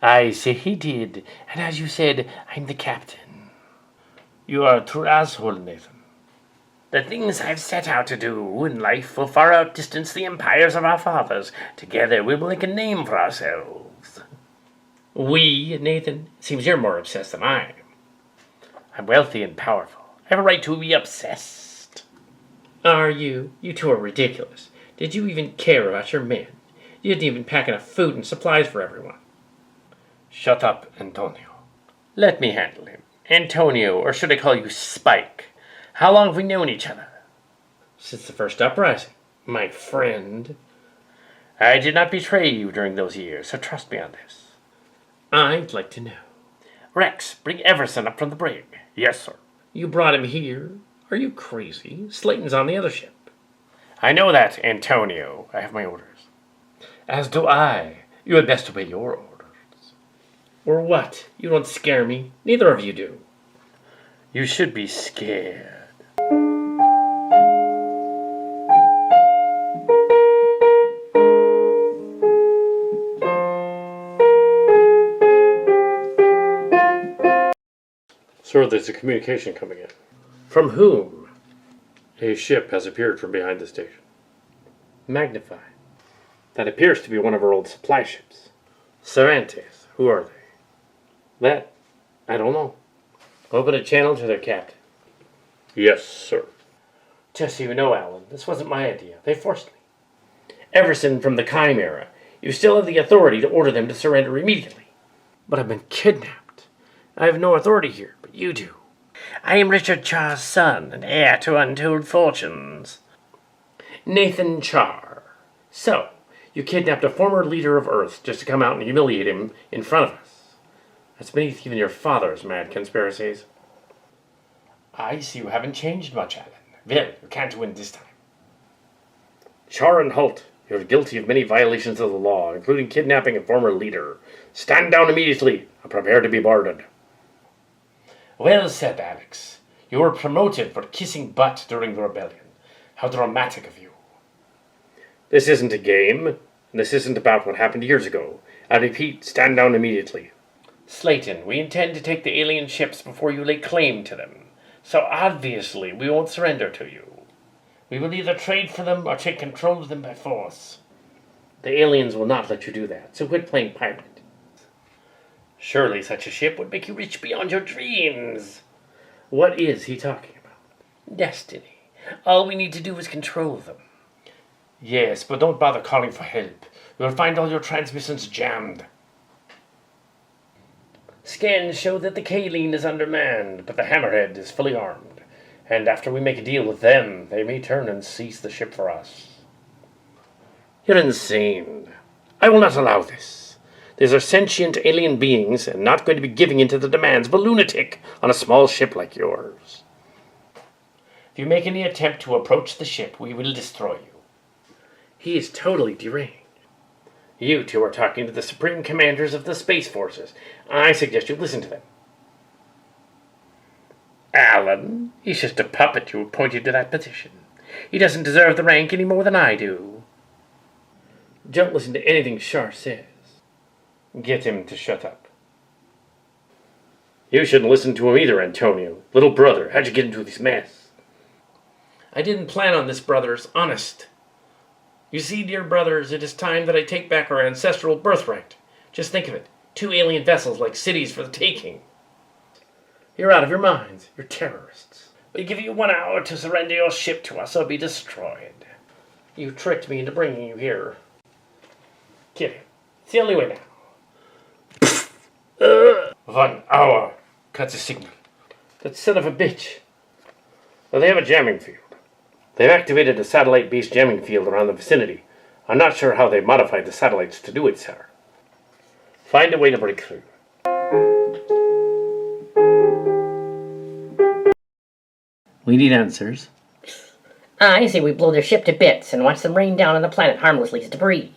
I say he did, and as you said, I'm the captain. You are a true asshole, Nathan. The things I've set out to do in life will far outdistance the empires of our fathers. Together we will make a name for ourselves. We, Nathan? Seems you're more obsessed than I am. I'm wealthy and powerful. I have a right to be obsessed. Are you? You two are ridiculous. Did you even care about your men? You didn't even pack enough food and supplies for everyone. Shut up, Antonio. Let me handle him. Antonio, or should I call you Spike? How long have we known each other? Since the first uprising, my friend. I did not betray you during those years, so trust me on this. I'd like to know. Rex, bring Everson up from the brig. Yes, sir. You brought him here? Are you crazy? Slaton's on the other ship. I know that, Antonio. I have my orders. As do I. You had best obey your orders. Or what? You don't scare me. Neither of you do. You should be scared. Sir, there's a communication coming in. From whom? A ship has appeared from behind the station. Magnify. That appears to be one of our old supply ships. Cervantes. Who are they? That, I don't know. Open a channel to their captain. Yes, sir. Just so you know, Alan, this wasn't my idea. They forced me. Everson from the Chimera. You still have the authority to order them to surrender immediately. But I've been kidnapped. I have no authority here, but you do. I am Richard Char's son and heir to untold fortunes. Nathan Char. So, you kidnapped a former leader of Earth just to come out and humiliate him in front of us. That's beneath even your father's mad conspiracies. I see you haven't changed much, Alan. Well, you can't win this time. Char and Holt, you're guilty of many violations of the law, including kidnapping a former leader. Stand down immediately and prepare to be boarded. Well said, Alex. You were promoted for kissing butt during the rebellion. How dramatic of you. This isn't a game, and this isn't about what happened years ago. I repeat, stand down immediately. Slaton, we intend to take the alien ships before you lay claim to them. So obviously we won't surrender to you. We will either trade for them or take control of them by force. The aliens will not let you do that, so quit playing pirate. Surely such a ship would make you rich beyond your dreams. What is he talking about? Destiny. All we need to do is control them. Yes, but don't bother calling for help. You'll find all your transmissions jammed. Scans show that the Caylaen is undermanned, but the Hammerhead is fully armed. And after we make a deal with them, they may turn and seize the ship for us. You're insane. I will not allow this. These are sentient alien beings and not going to be giving in to the demands of a lunatic on a small ship like yours. If you make any attempt to approach the ship, we will destroy you. He is totally deranged. You two are talking to the supreme commanders of the Space Forces. I suggest you listen to them. Alan, he's just a puppet you appointed to that position. He doesn't deserve the rank any more than I do. Don't listen to anything Char says. Get him to shut up. You shouldn't listen to him either, Antonio. Little brother, how'd you get into this mess? I didn't plan on this, brothers. Honest. You see, dear brothers, it is time that I take back our ancestral birthright. Just think of it. 2 alien vessels like cities for the taking. You're out of your minds. You're terrorists. We give you 1 hour to surrender your ship to us or be destroyed. You tricked me into bringing you here. Get him. It's the only way now. 1 hour. Cut the signal. That son of a bitch. Well, they have a jamming field. They've activated a satellite-based jamming field around the vicinity. I'm not sure how they modified the satellites to do it, sir. Find a way to break through. We need answers. I say we blow their ship to bits and watch them rain down on the planet harmlessly as debris.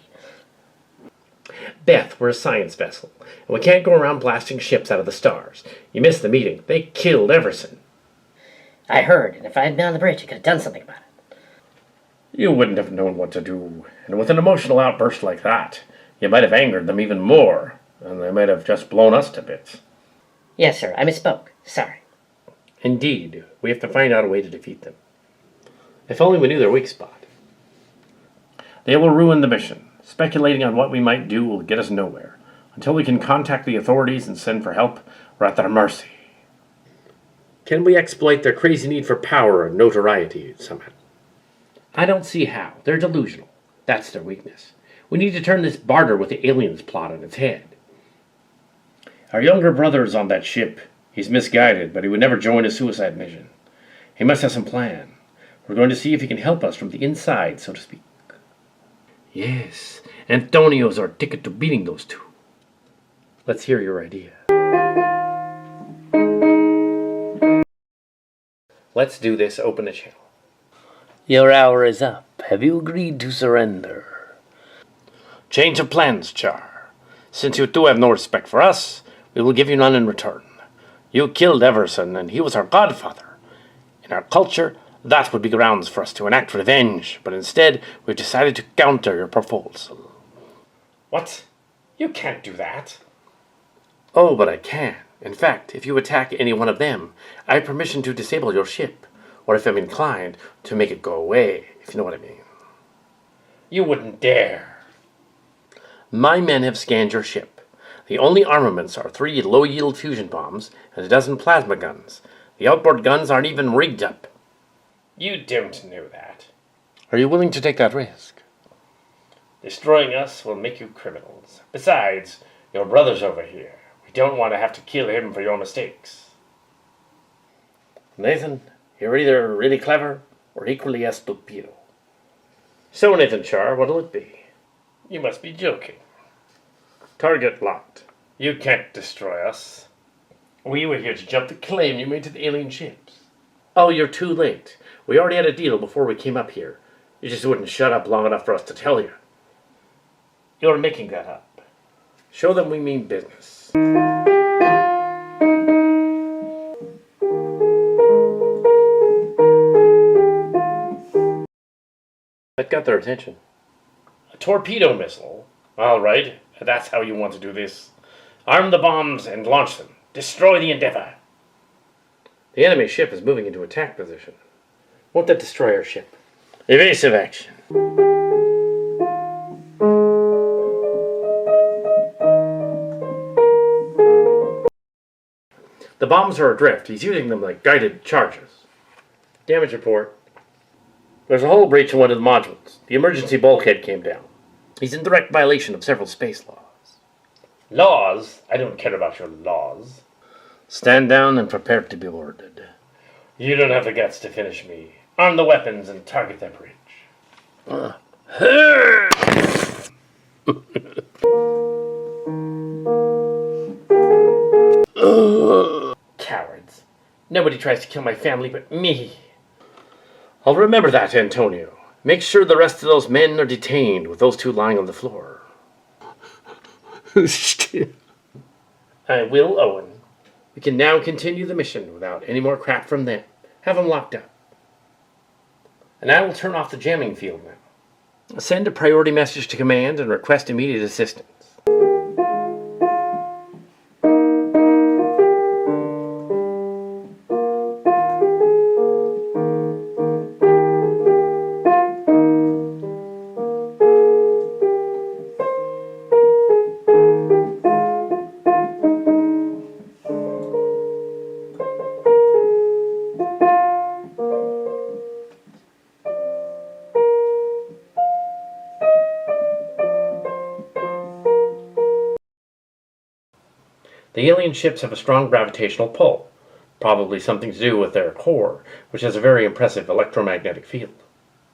Beth, we're a science vessel, and we can't go around blasting ships out of the stars. You missed the meeting. They killed Everson. I heard, and if I had been on the bridge, I could have done something about it. You wouldn't have known what to do, and with an emotional outburst like that, you might have angered them even more, and they might have just blown us to bits. Yes, sir, I misspoke. Sorry. Indeed, we have to find out a way to defeat them. If only we knew their weak spot. They will ruin the mission. Speculating on what we might do will get us nowhere. Until we can contact the authorities and send for help, we're at their mercy. Can we exploit their crazy need for power and notoriety somehow? I don't see how. They're delusional. That's their weakness. We need to turn this barter with the aliens plot on its head. Our younger brother is on that ship. He's misguided, but he would never join a suicide mission. He must have some plan. We're going to see if he can help us from the inside, so to speak. Yes, Antonio's our ticket to beating those two. Let's hear your idea. Let's do this. Open the channel. Your hour is up. Have you agreed to surrender? Change of plans, Char. Since you two have no respect for us, we will give you none in return. You killed Everson, and he was our godfather. In our culture, that would be grounds for us to enact revenge, but instead, we've decided to counter your proposal. What? You can't do that. Oh, but I can. In fact, if you attack any one of them, I have permission to disable your ship, or if I'm inclined, to make it go away, if you know what I mean. You wouldn't dare. My men have scanned your ship. The only armaments are 3 low-yield fusion bombs and a dozen plasma guns. The outboard guns aren't even rigged up. You don't know that. Are you willing to take that risk? Destroying us will make you criminals. Besides, your brother's over here. We don't want to have to kill him for your mistakes. Nathan, you're either really clever or equally as stupido. So, Nathan Char, what'll it be? You must be joking. Target locked. You can't destroy us. We were here to jump the claim you made to the alien ships. Oh, you're too late. We already had a deal before we came up here. You just wouldn't shut up long enough for us to tell you. You're making that up. Show them we mean business. That got their attention. A torpedo missile? All right, that's how you want to do this. Arm the bombs and launch them. Destroy the Endeavor. The enemy ship is moving into attack position. Won't that destroy our ship? Evasive action. The bombs are adrift. He's using them like guided charges. Damage report. There's a hull breach in one of the modules. The emergency bulkhead came down. He's in direct violation of several space laws. Laws? I don't care about your laws. Stand down and prepare to be boarded. You don't have the guts to finish me. Arm the weapons and target that bridge. Cowards. Nobody tries to kill my family but me. I'll remember that, Antonio. Make sure the rest of those men are detained with those two lying on the floor. I will, Owen. We can now continue the mission without any more crap from them. Have them locked up. And I will turn off the jamming field now. Send a priority message to command and request immediate assistance. The alien ships have a strong gravitational pull, probably something to do with their core, which has a very impressive electromagnetic field.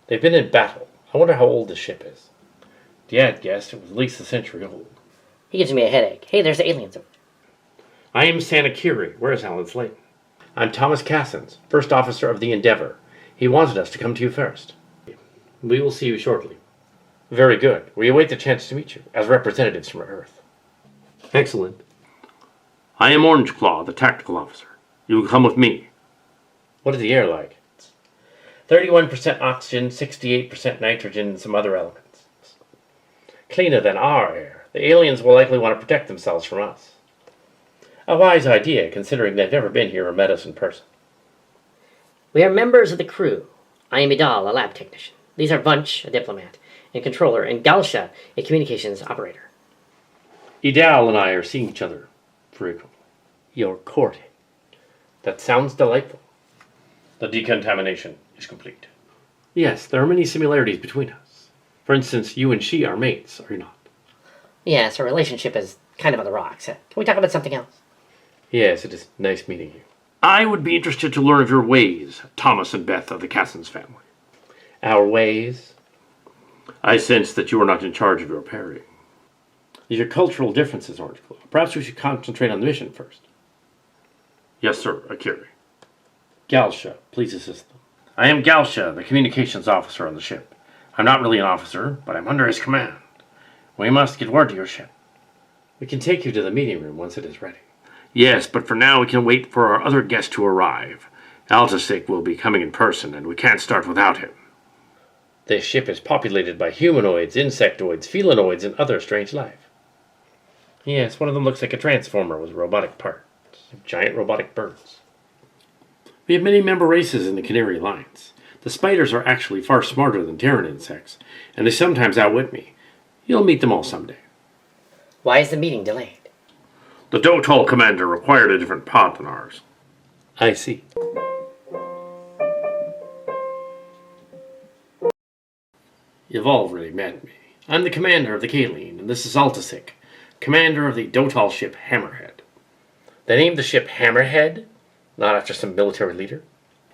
They've been in battle. I wonder how old this ship is. Dad guessed it was at least a century old. He gives me a headache. Hey, there's the aliens over there. I am San Aaceeri. Where's Alan Slaton? I'm Thomas Casens, first officer of the Endeavor. He wanted us to come to you first. We will see you shortly. Very good. We await the chance to meet you, as representatives from Earth. Excellent. I am Orange Claw, the tactical officer. You will come with me. What is the air like? 31% oxygen, 68% nitrogen, and some other elements. Cleaner than our air. The aliens will likely want to protect themselves from us. A wise idea, considering they've never been here or met us in person. We are members of the crew. I am Idal, a lab technician. These are Vunch, a diplomat and controller, and Galsha, a communications operator. Idal and I are seeing each other frequently. You're courting. That sounds delightful. The decontamination is complete. Yes, there are many similarities between us. For instance, you and she are mates, are you not? Yes, our relationship is kind of on the rocks. Can we talk about something else? Yes, it is nice meeting you. I would be interested to learn of your ways, Thomas and Beth of the Casens family. Our ways? I sense that you are not in charge of your pairing. These are cultural differences, Orange Claw. Perhaps we should concentrate on the mission first. Yes, sir, Akiri. Galsha, please assist them. I am Galsha, the communications officer on the ship. I'm not really an officer, but I'm under his command. We must get word to your ship. We can take you to the meeting room once it is ready. Yes, but for now we can wait for our other guest to arrive. Altasik will be coming in person, and we can't start without him. This ship is populated by humanoids, insectoids, felinoids, and other strange life. Yes, one of them looks like a transformer with robotic parts. Giant robotic birds. We have many member races in the Cohnirri Alliance. The spiders are actually far smarter than Terran insects, and they sometimes outwit me. You'll meet them all someday. Why is the meeting delayed? The Dohtal commander required a different pod than ours. I see. You've already met me. I'm the commander of the Caylaen, and this is Altasik, commander of the Dohtal ship Hammerhead. They named the ship Hammerhead, not after some military leader.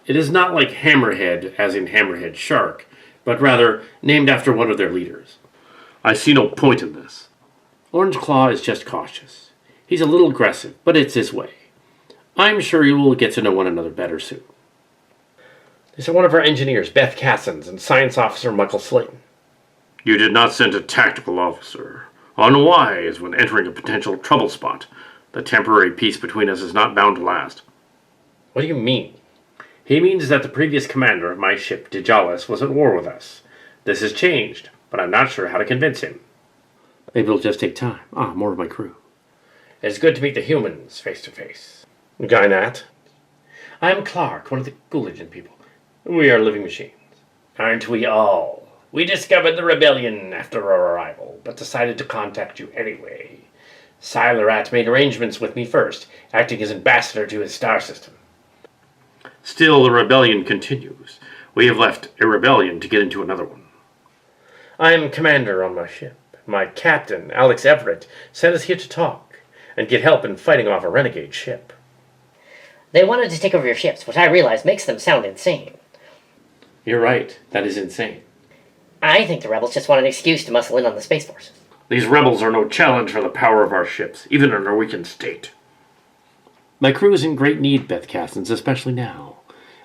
It is not like Hammerhead, as in Hammerhead Shark, but rather named after one of their leaders. I see no point in this. Orange Claw is just cautious. He's a little aggressive, but it's his way. I'm sure you will get to know one another better soon. These are one of our engineers, Beth Casens, and Science Officer Michael Slaton. You did not send a tactical officer. Unwise when entering a potential trouble spot. The temporary peace between us is not bound to last. What do you mean? He means that the previous commander of my ship, Dijalis, was at war with us. This has changed, but I'm not sure how to convince him. Maybe it'll just take time. More of my crew. It's good to meet the humans face to face. Gynat. I'm Clark, one of the Cooligan people. We are living machines. Aren't we all? We discovered the rebellion after our arrival, but decided to contact you anyway. Silerat made arrangements with me first, acting as ambassador to his star system. Still, the rebellion continues. We have left a rebellion to get into another one. I am commander on my ship. My captain, Alex Everett, sent us here to talk and get help in fighting off a renegade ship. They wanted to take over your ships, which I realize makes them sound insane. You're right. That is insane. I think the rebels just want an excuse to muscle in on the Space Forces. These rebels are no challenge for the power of our ships, even in our weakened state. My crew is in great need, Beth Casens, especially now.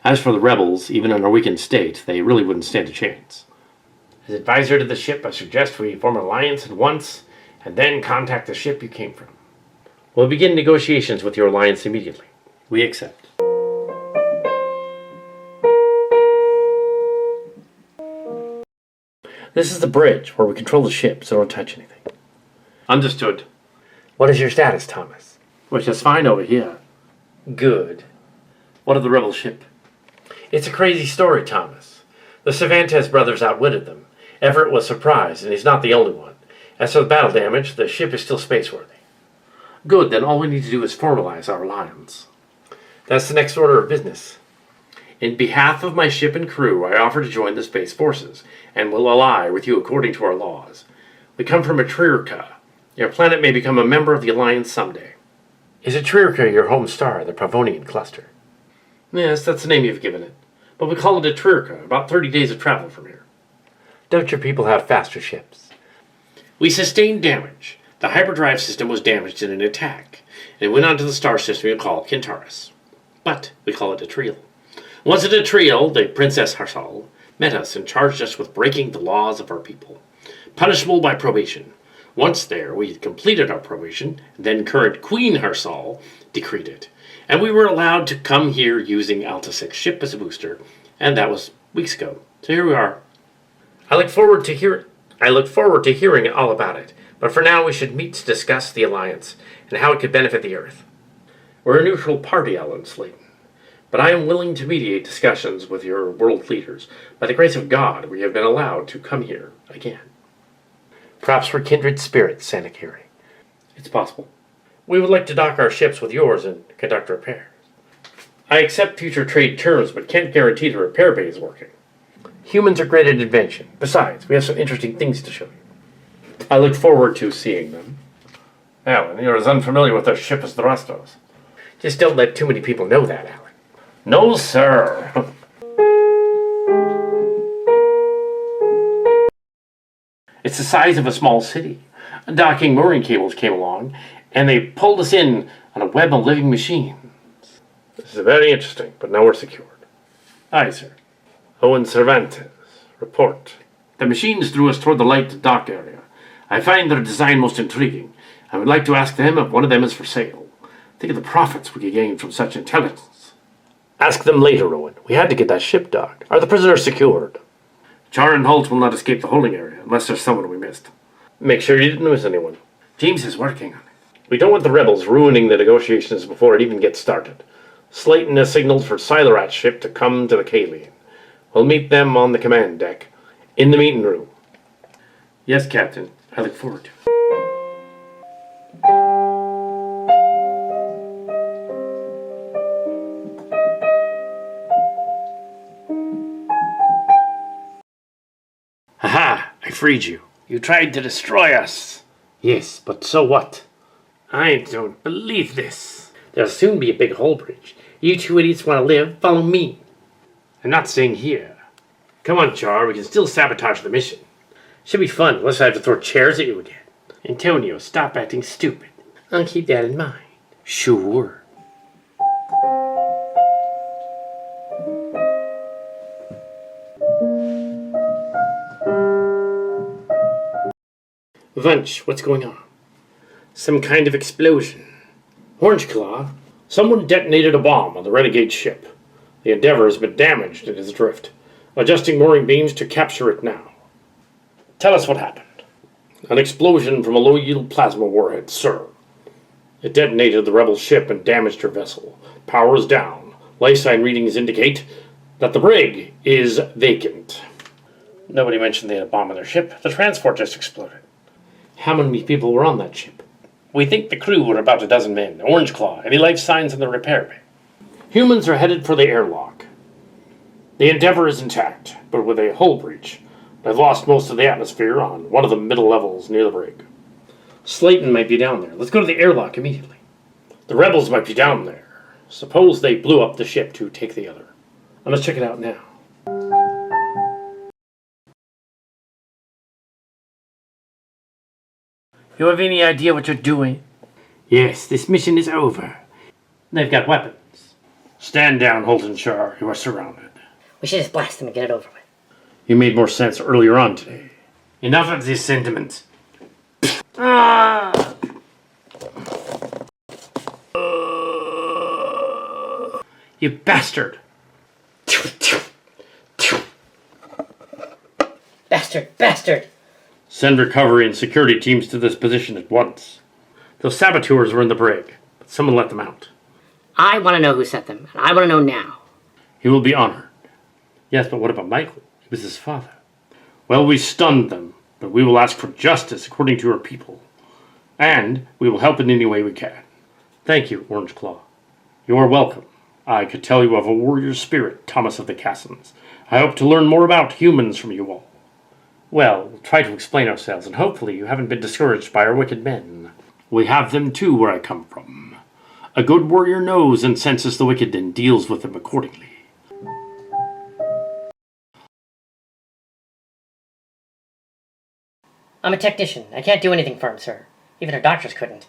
As for the rebels, even in our weakened state, they really wouldn't stand a chance. As advisor to the ship, I suggest we form an alliance at once, and then contact the ship you came from. We'll begin negotiations with your alliance immediately. We accept. This is the bridge where we control the ship, so don't touch anything. Understood. What is your status, Thomas? We're just fine over here. Good. What of the rebel ship? It's a crazy story, Thomas. The Cervantes brothers outwitted them. Everett was surprised, and he's not the only one. As for the battle damage, the ship is still spaceworthy. Good, then all we need to do is formalize our alliance. That's the next order of business. In behalf of my ship and crew, I offer to join the Space Forces, and will ally with you according to our laws. We come from Atrirka. Your planet may become a member of the Alliance someday. Is Atrirka your home star, the Pravonian cluster? Yes, that's the name you've given it. But we call it Atrirka, about 30 days of travel from here. Don't your people have faster ships? We sustained damage. The hyperdrive system was damaged in an attack, and it went onto the star system we call Kintaris. But we call it Atriel. Once at Atriel, the Princess Harsal met us and charged us with breaking the laws of our people, punishable by probation. Once there, we had completed our probation, and then current Queen Harsal decreed it, And we were allowed to come here using Alta 6 ship as a booster, and that was weeks ago. So here we are. I look forward to hearing all about it, but for now we should meet to discuss the alliance and how it could benefit the Earth. We're a neutral party, Alan Slaton, but I am willing to mediate discussions with your world leaders. By the grace of God, we have been allowed to come here again. Perhaps we're kindred spirits, San Aaceeri. It's possible. We would like to dock our ships with yours and conduct repairs. I accept future trade terms, but can't guarantee the repair bay is working. Humans are great at invention. Besides, we have some interesting things to show you. I look forward to seeing them. Alan, you're as unfamiliar with our ship as the rest of us. Just don't let too many people know that, Alan. No, sir. It's the size of a small city. Docking mooring cables came along, and they pulled us in on a web of living machines. This is very interesting, but now we're secured. Aye, sir. Owen Cervantes, report. The machines drew us toward the light dock area. I find their design most intriguing. I would like to ask them if one of them is for sale. Think of the profits we could gain from such intelligence. Ask them later, Owen. We had to get that ship docked. Are the prisoners secured? Char and Holt will not escape the holding area, unless there's someone we missed. Make sure you didn't miss anyone. James is working on it. We don't want the rebels ruining the negotiations before it even gets started. Slaton has signaled for Caylaen's ship to come to the Caylaen. We'll meet them on the command deck, in the meeting room. Yes, Captain. I look forward to it. Aha! I freed you. You tried to destroy us. Yes, but so what? I don't believe this. There'll soon be a big hull bridge. You two idiots want to live? Follow me. I'm not staying here. Come on, Char. We can still sabotage the mission. Should be fun, unless I have to throw chairs at you again. Antonio, stop acting stupid. I'll keep that in mind. Sure. Vunch, what's going on? Some kind of explosion. Orange Claw, someone detonated a bomb on the renegade ship. The Endeavor has been damaged and is adrift. Adjusting mooring beams to capture it now. Tell us what happened. An explosion from a low-yield plasma warhead, sir. It detonated the rebel ship and damaged her vessel. Power is down. Life sign readings indicate that the brig is vacant. Nobody mentioned they had a bomb on their ship. The transport just exploded. How many people were on that ship? We think the crew were about a dozen men. Orange Claw. Any life signs in the repair bay? Humans are headed for the airlock. The Endeavor is intact, but with a hull breach. I've lost most of the atmosphere on one of the middle levels near the brig. Slaton might be down there. Let's go to the airlock immediately. The rebels might be down there. Suppose they blew up the ship to take the other. I must check it out now. You have any idea what you're doing? Yes, this mission is over. They've got weapons. Stand down, Holt and Char. You are surrounded. We should just blast them and get it over with. You made more sense earlier on today. Enough of this sentiment. You bastard! Bastard! Send recovery and security teams to this position at once. Those saboteurs were in the brig, but someone let them out. I want to know who sent them, and I want to know now. He will be honored. Yes, but what about Michael? He was his father. Well, we stunned them, but we will ask for justice according to our people. And we will help in any way we can. Thank you, Orange Claw. You are welcome. I could tell you of a warrior spirit, Thomas of the Casens. I hope to learn more about humans from you all. Well, we'll try to explain ourselves, and hopefully you haven't been discouraged by our wicked men. We have them too where I come from. A good warrior knows and senses the wicked and deals with them accordingly. I'm a technician. I can't do anything for him, sir. Even our doctors couldn't.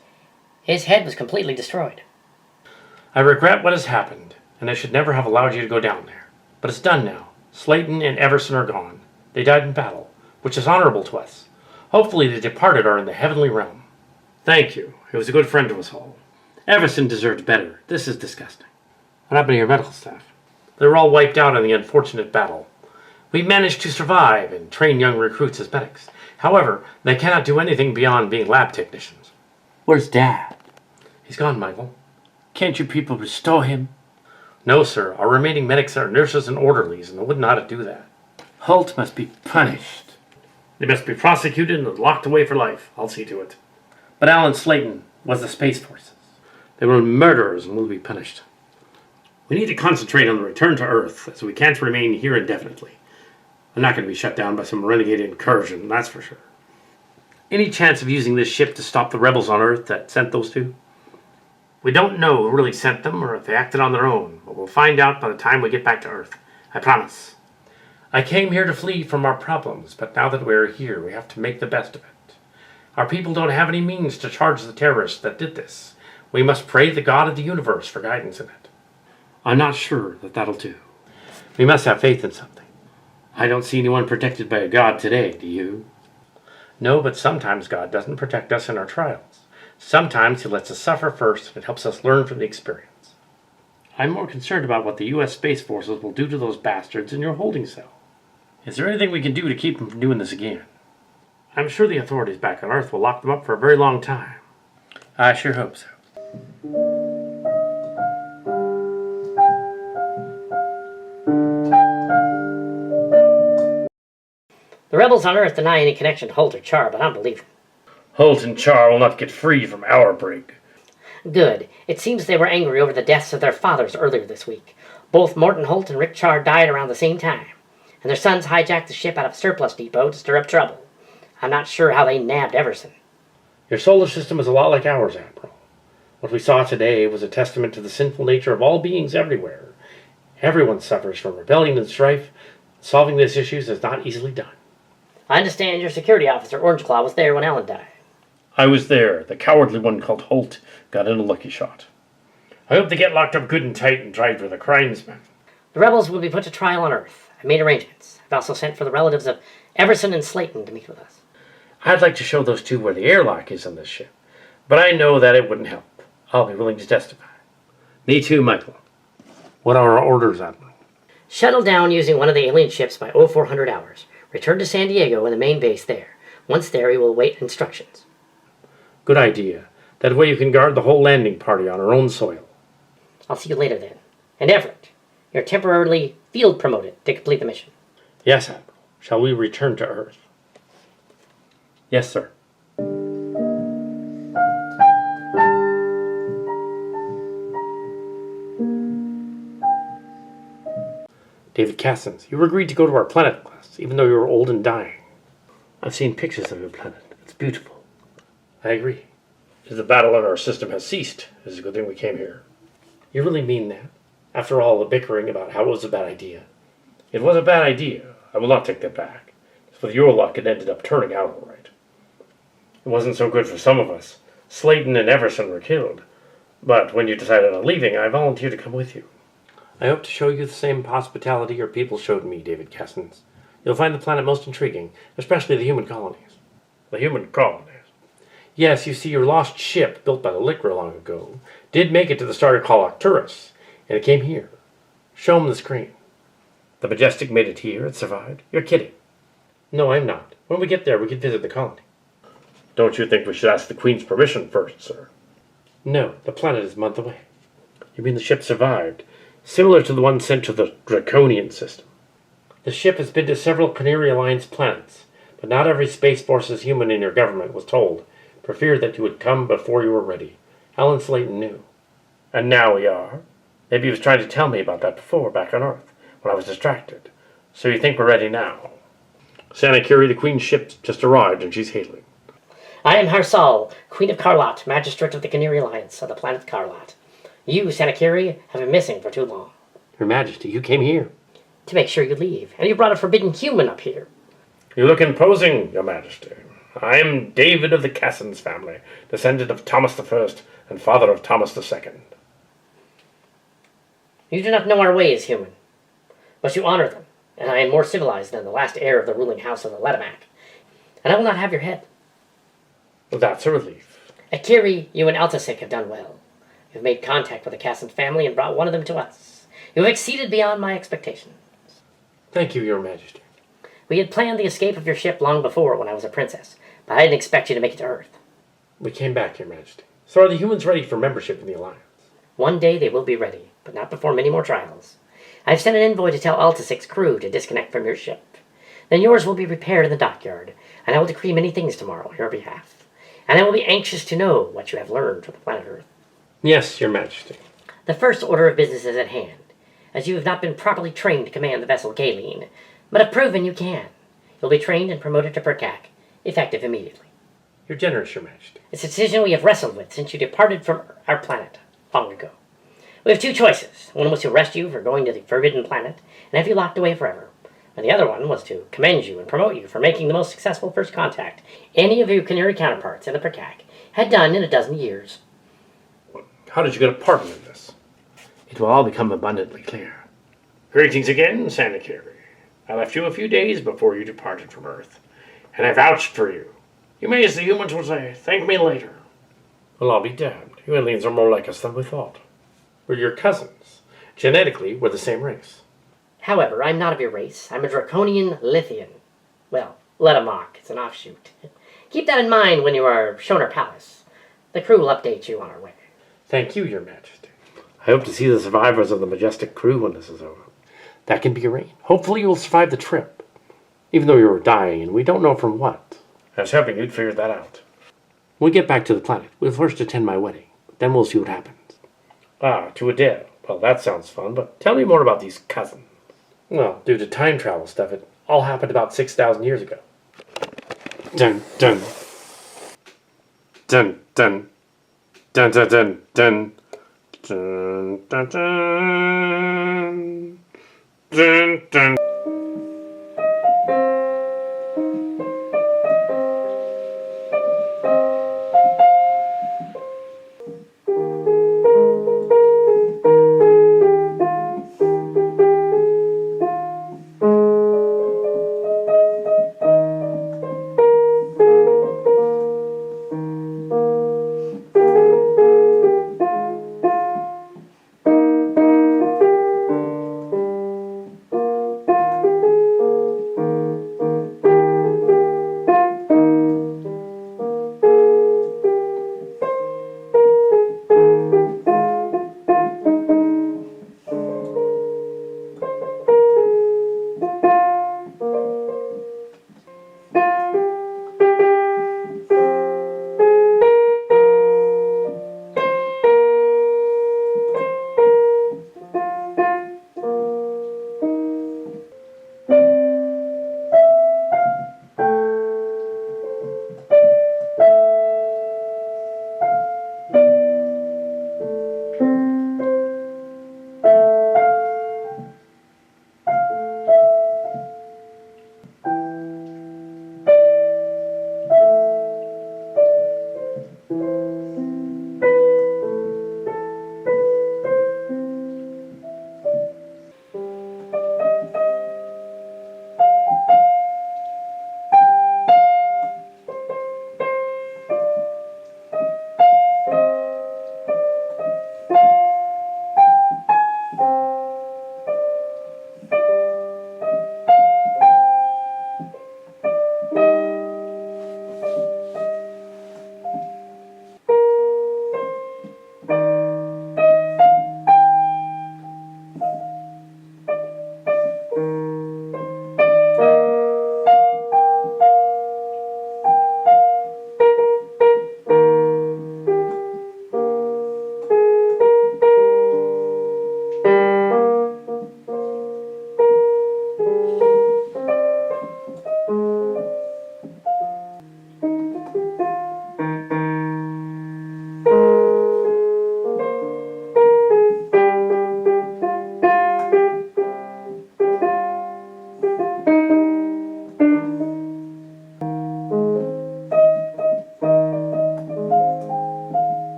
His head was completely destroyed. I regret what has happened, and I should never have allowed you to go down there. But it's done now. Slaton and Everett are gone. They died in battle, which is honorable to us. Hopefully the departed are in the heavenly realm. Thank you. He was a good friend to us all. Everett deserved better. This is disgusting. What happened to your medical staff? They were all wiped out in the unfortunate battle. We managed to survive and train young recruits as medics. However, they cannot do anything beyond being lab technicians. Where's Dad? He's gone, Michael. Can't you people restore him? No, sir. Our remaining medics are nurses and orderlies, and they wouldn't know how to do that. Holt must be punished. They must be prosecuted and locked away for life. I'll see to it. But Alan Slaton was the Space Forces. They were murderers and will be punished. We need to concentrate on the return to Earth, as we can't remain here indefinitely. I'm not going to be shut down by some renegade incursion, that's for sure. Any chance of using this ship to stop the rebels on Earth that sent those two? We don't know who really sent them or if they acted on their own, but we'll find out by the time we get back to Earth. I promise. I came here to flee from our problems, but now that we're here, we have to make the best of it. Our people don't have any means to charge the terrorists that did this. We must pray the God of the universe for guidance in it. I'm not sure that that'll do. We must have faith in something. I don't see anyone protected by a god today, do you? No, but sometimes God doesn't protect us in our trials. Sometimes he lets us suffer first and helps us learn from the experience. I'm more concerned about what the U.S. Space Forces will do to those bastards in your holding cell. Is there anything we can do to keep them from doing this again? I'm sure the authorities back on Earth will lock them up for a very long time. I sure hope so. The rebels on Earth deny any connection to Holt or Char, but I don't believe them. Holt and Char will not get free from our brig. Good. It seems they were angry over the deaths of their fathers earlier this week. Both Morton Holt and Rick Char died around the same time, and their sons hijacked the ship out of a surplus depot to stir up trouble. I'm not sure how they nabbed Everett. Your solar system is a lot like ours, Admiral. What we saw today was a testament to the sinful nature of all beings everywhere. Everyone suffers from rebellion and strife. Solving these issues is not easily done. I understand your security officer, Orangeclaw, was there when Ellen died. I was there. The cowardly one called Holt got in a lucky shot. I hope they get locked up good and tight and tried for the crimes, man. The rebels will be put to trial on Earth. I made arrangements. I've also sent for the relatives of Everson and Slaton to meet with us. I'd like to show those two where the airlock is on this ship, but I know that it wouldn't help. I'll be willing to testify. Me too, Michael. What are our orders, Admiral? Shuttle down using one of the alien ships by 0400 hours. Return to San Diego and the main base there. Once there, we will await instructions. Good idea. That way you can guard the whole landing party on our own soil. I'll see you later then. And Everett, you're temporarily field promoted to complete the mission. Yes, Admiral. Shall we return to Earth? Yes, sir. David Casens, you agreed to go to our planet at last, even though you were old and dying. I've seen pictures of your planet. It's beautiful. I agree. If the battle in our system has ceased, it's a good thing we came here. You really mean that? After all the bickering about how it was a bad idea. It was a bad idea. I will not take that back. With your luck, it ended up turning out all right. It wasn't so good for some of us. Slaton and Everson were killed. But when you decided on leaving, I volunteered to come with you. I hope to show you the same hospitality your people showed me, David Casens. You'll find the planet most intriguing, especially the human colonies. The human colonies? Yes, you see, your lost ship, built by the Lickra long ago, did make it to the star called Arcturus, and it came here. Show him the screen. The Majestic made it here. It survived. You're kidding. No, I'm not. When we get there, we can visit the colony. Don't you think we should ask the Queen's permission first, sir? No, the planet is a month away. You mean the ship survived? Similar to the one sent to the Draconian system. The ship has been to several Cohnirri Alliance planets, but not every Space Forces human in your government was told, for fear that you would come before you were ready. Alan Slaton knew. And now we are. Maybe he was trying to tell me about that before, back on Earth, when I was distracted. So you think we're ready now? San Aaceeri, the Queen's ship, just arrived, and she's hailing. I am Harsal, Queen of Carlot, Magistrate of the Cohnirri Alliance of the planet Carlot. You, San Aaceeri, have been missing for too long. Your Majesty, you came here. To make sure you leave, and you brought a forbidden human up here. You look imposing, Your Majesty. I am David of the Casens family, descendant of Thomas I and father of Thomas II. You do not know our ways, human, but you honor them, and I am more civilized than the last heir of the ruling house of the Letamac, and I will not have your head. That's a relief. At Kiri, you and Altasik have done well. You've made contact with the Casens family and brought one of them to us. You have exceeded beyond my expectations. Thank you, Your Majesty. We had planned the escape of your ship long before when I was a princess, but I didn't expect you to make it to Earth. We came back, Your Majesty. So are the humans ready for membership in the Alliance? One day they will be ready, but not before many more trials. I've sent an envoy to tell Altasic's crew to disconnect from your ship. Then yours will be repaired in the dockyard, and I will decree many things tomorrow on your behalf. And I will be anxious to know what you have learned from the planet Earth. Yes, Your Majesty. The first order of business is at hand, as you have not been properly trained to command the vessel Caylaen, but have proven you can. You'll be trained and promoted to Percac, effective immediately. You're generous, Your Majesty. It's a decision we have wrestled with since you departed from our planet long ago. We have two choices. One was to arrest you for going to the Forbidden Planet and have you locked away forever. And the other one was to commend you and promote you for making the most successful first contact any of your Cohnirri counterparts in the Percac had done in a dozen years. How did you get a pardon in this? It will all become abundantly clear. Greetings again, San Aaceeri. I left you a few days before you departed from Earth, and I vouched for you. You may, as the humans will say, thank me later. Well, I'll be damned. You aliens are more like us than we thought. We're your cousins. Genetically, we're the same race. However, I'm not of your race. I'm a draconian Lithian. Well, Letamok. It's an offshoot. Keep that in mind when you are shown our palace. The crew will update you on our way. Thank you, Your Majesty. I hope to see the survivors of the majestic crew when this is over. That can be arranged. Hopefully you'll survive the trip. Even though you were dying, and we don't know from what. I was hoping you'd figure that out. When we get back to the planet, we'll first attend my wedding. Then we'll see what happens. Ah, to Adele. Well, that sounds fun, but tell me more about these cousins. Well, due to time travel stuff, it all happened about 6,000 years ago. Dun, dun. Dun, dun. Dun, dun, dun, dun. Dun, dun, dun. Dun, dun.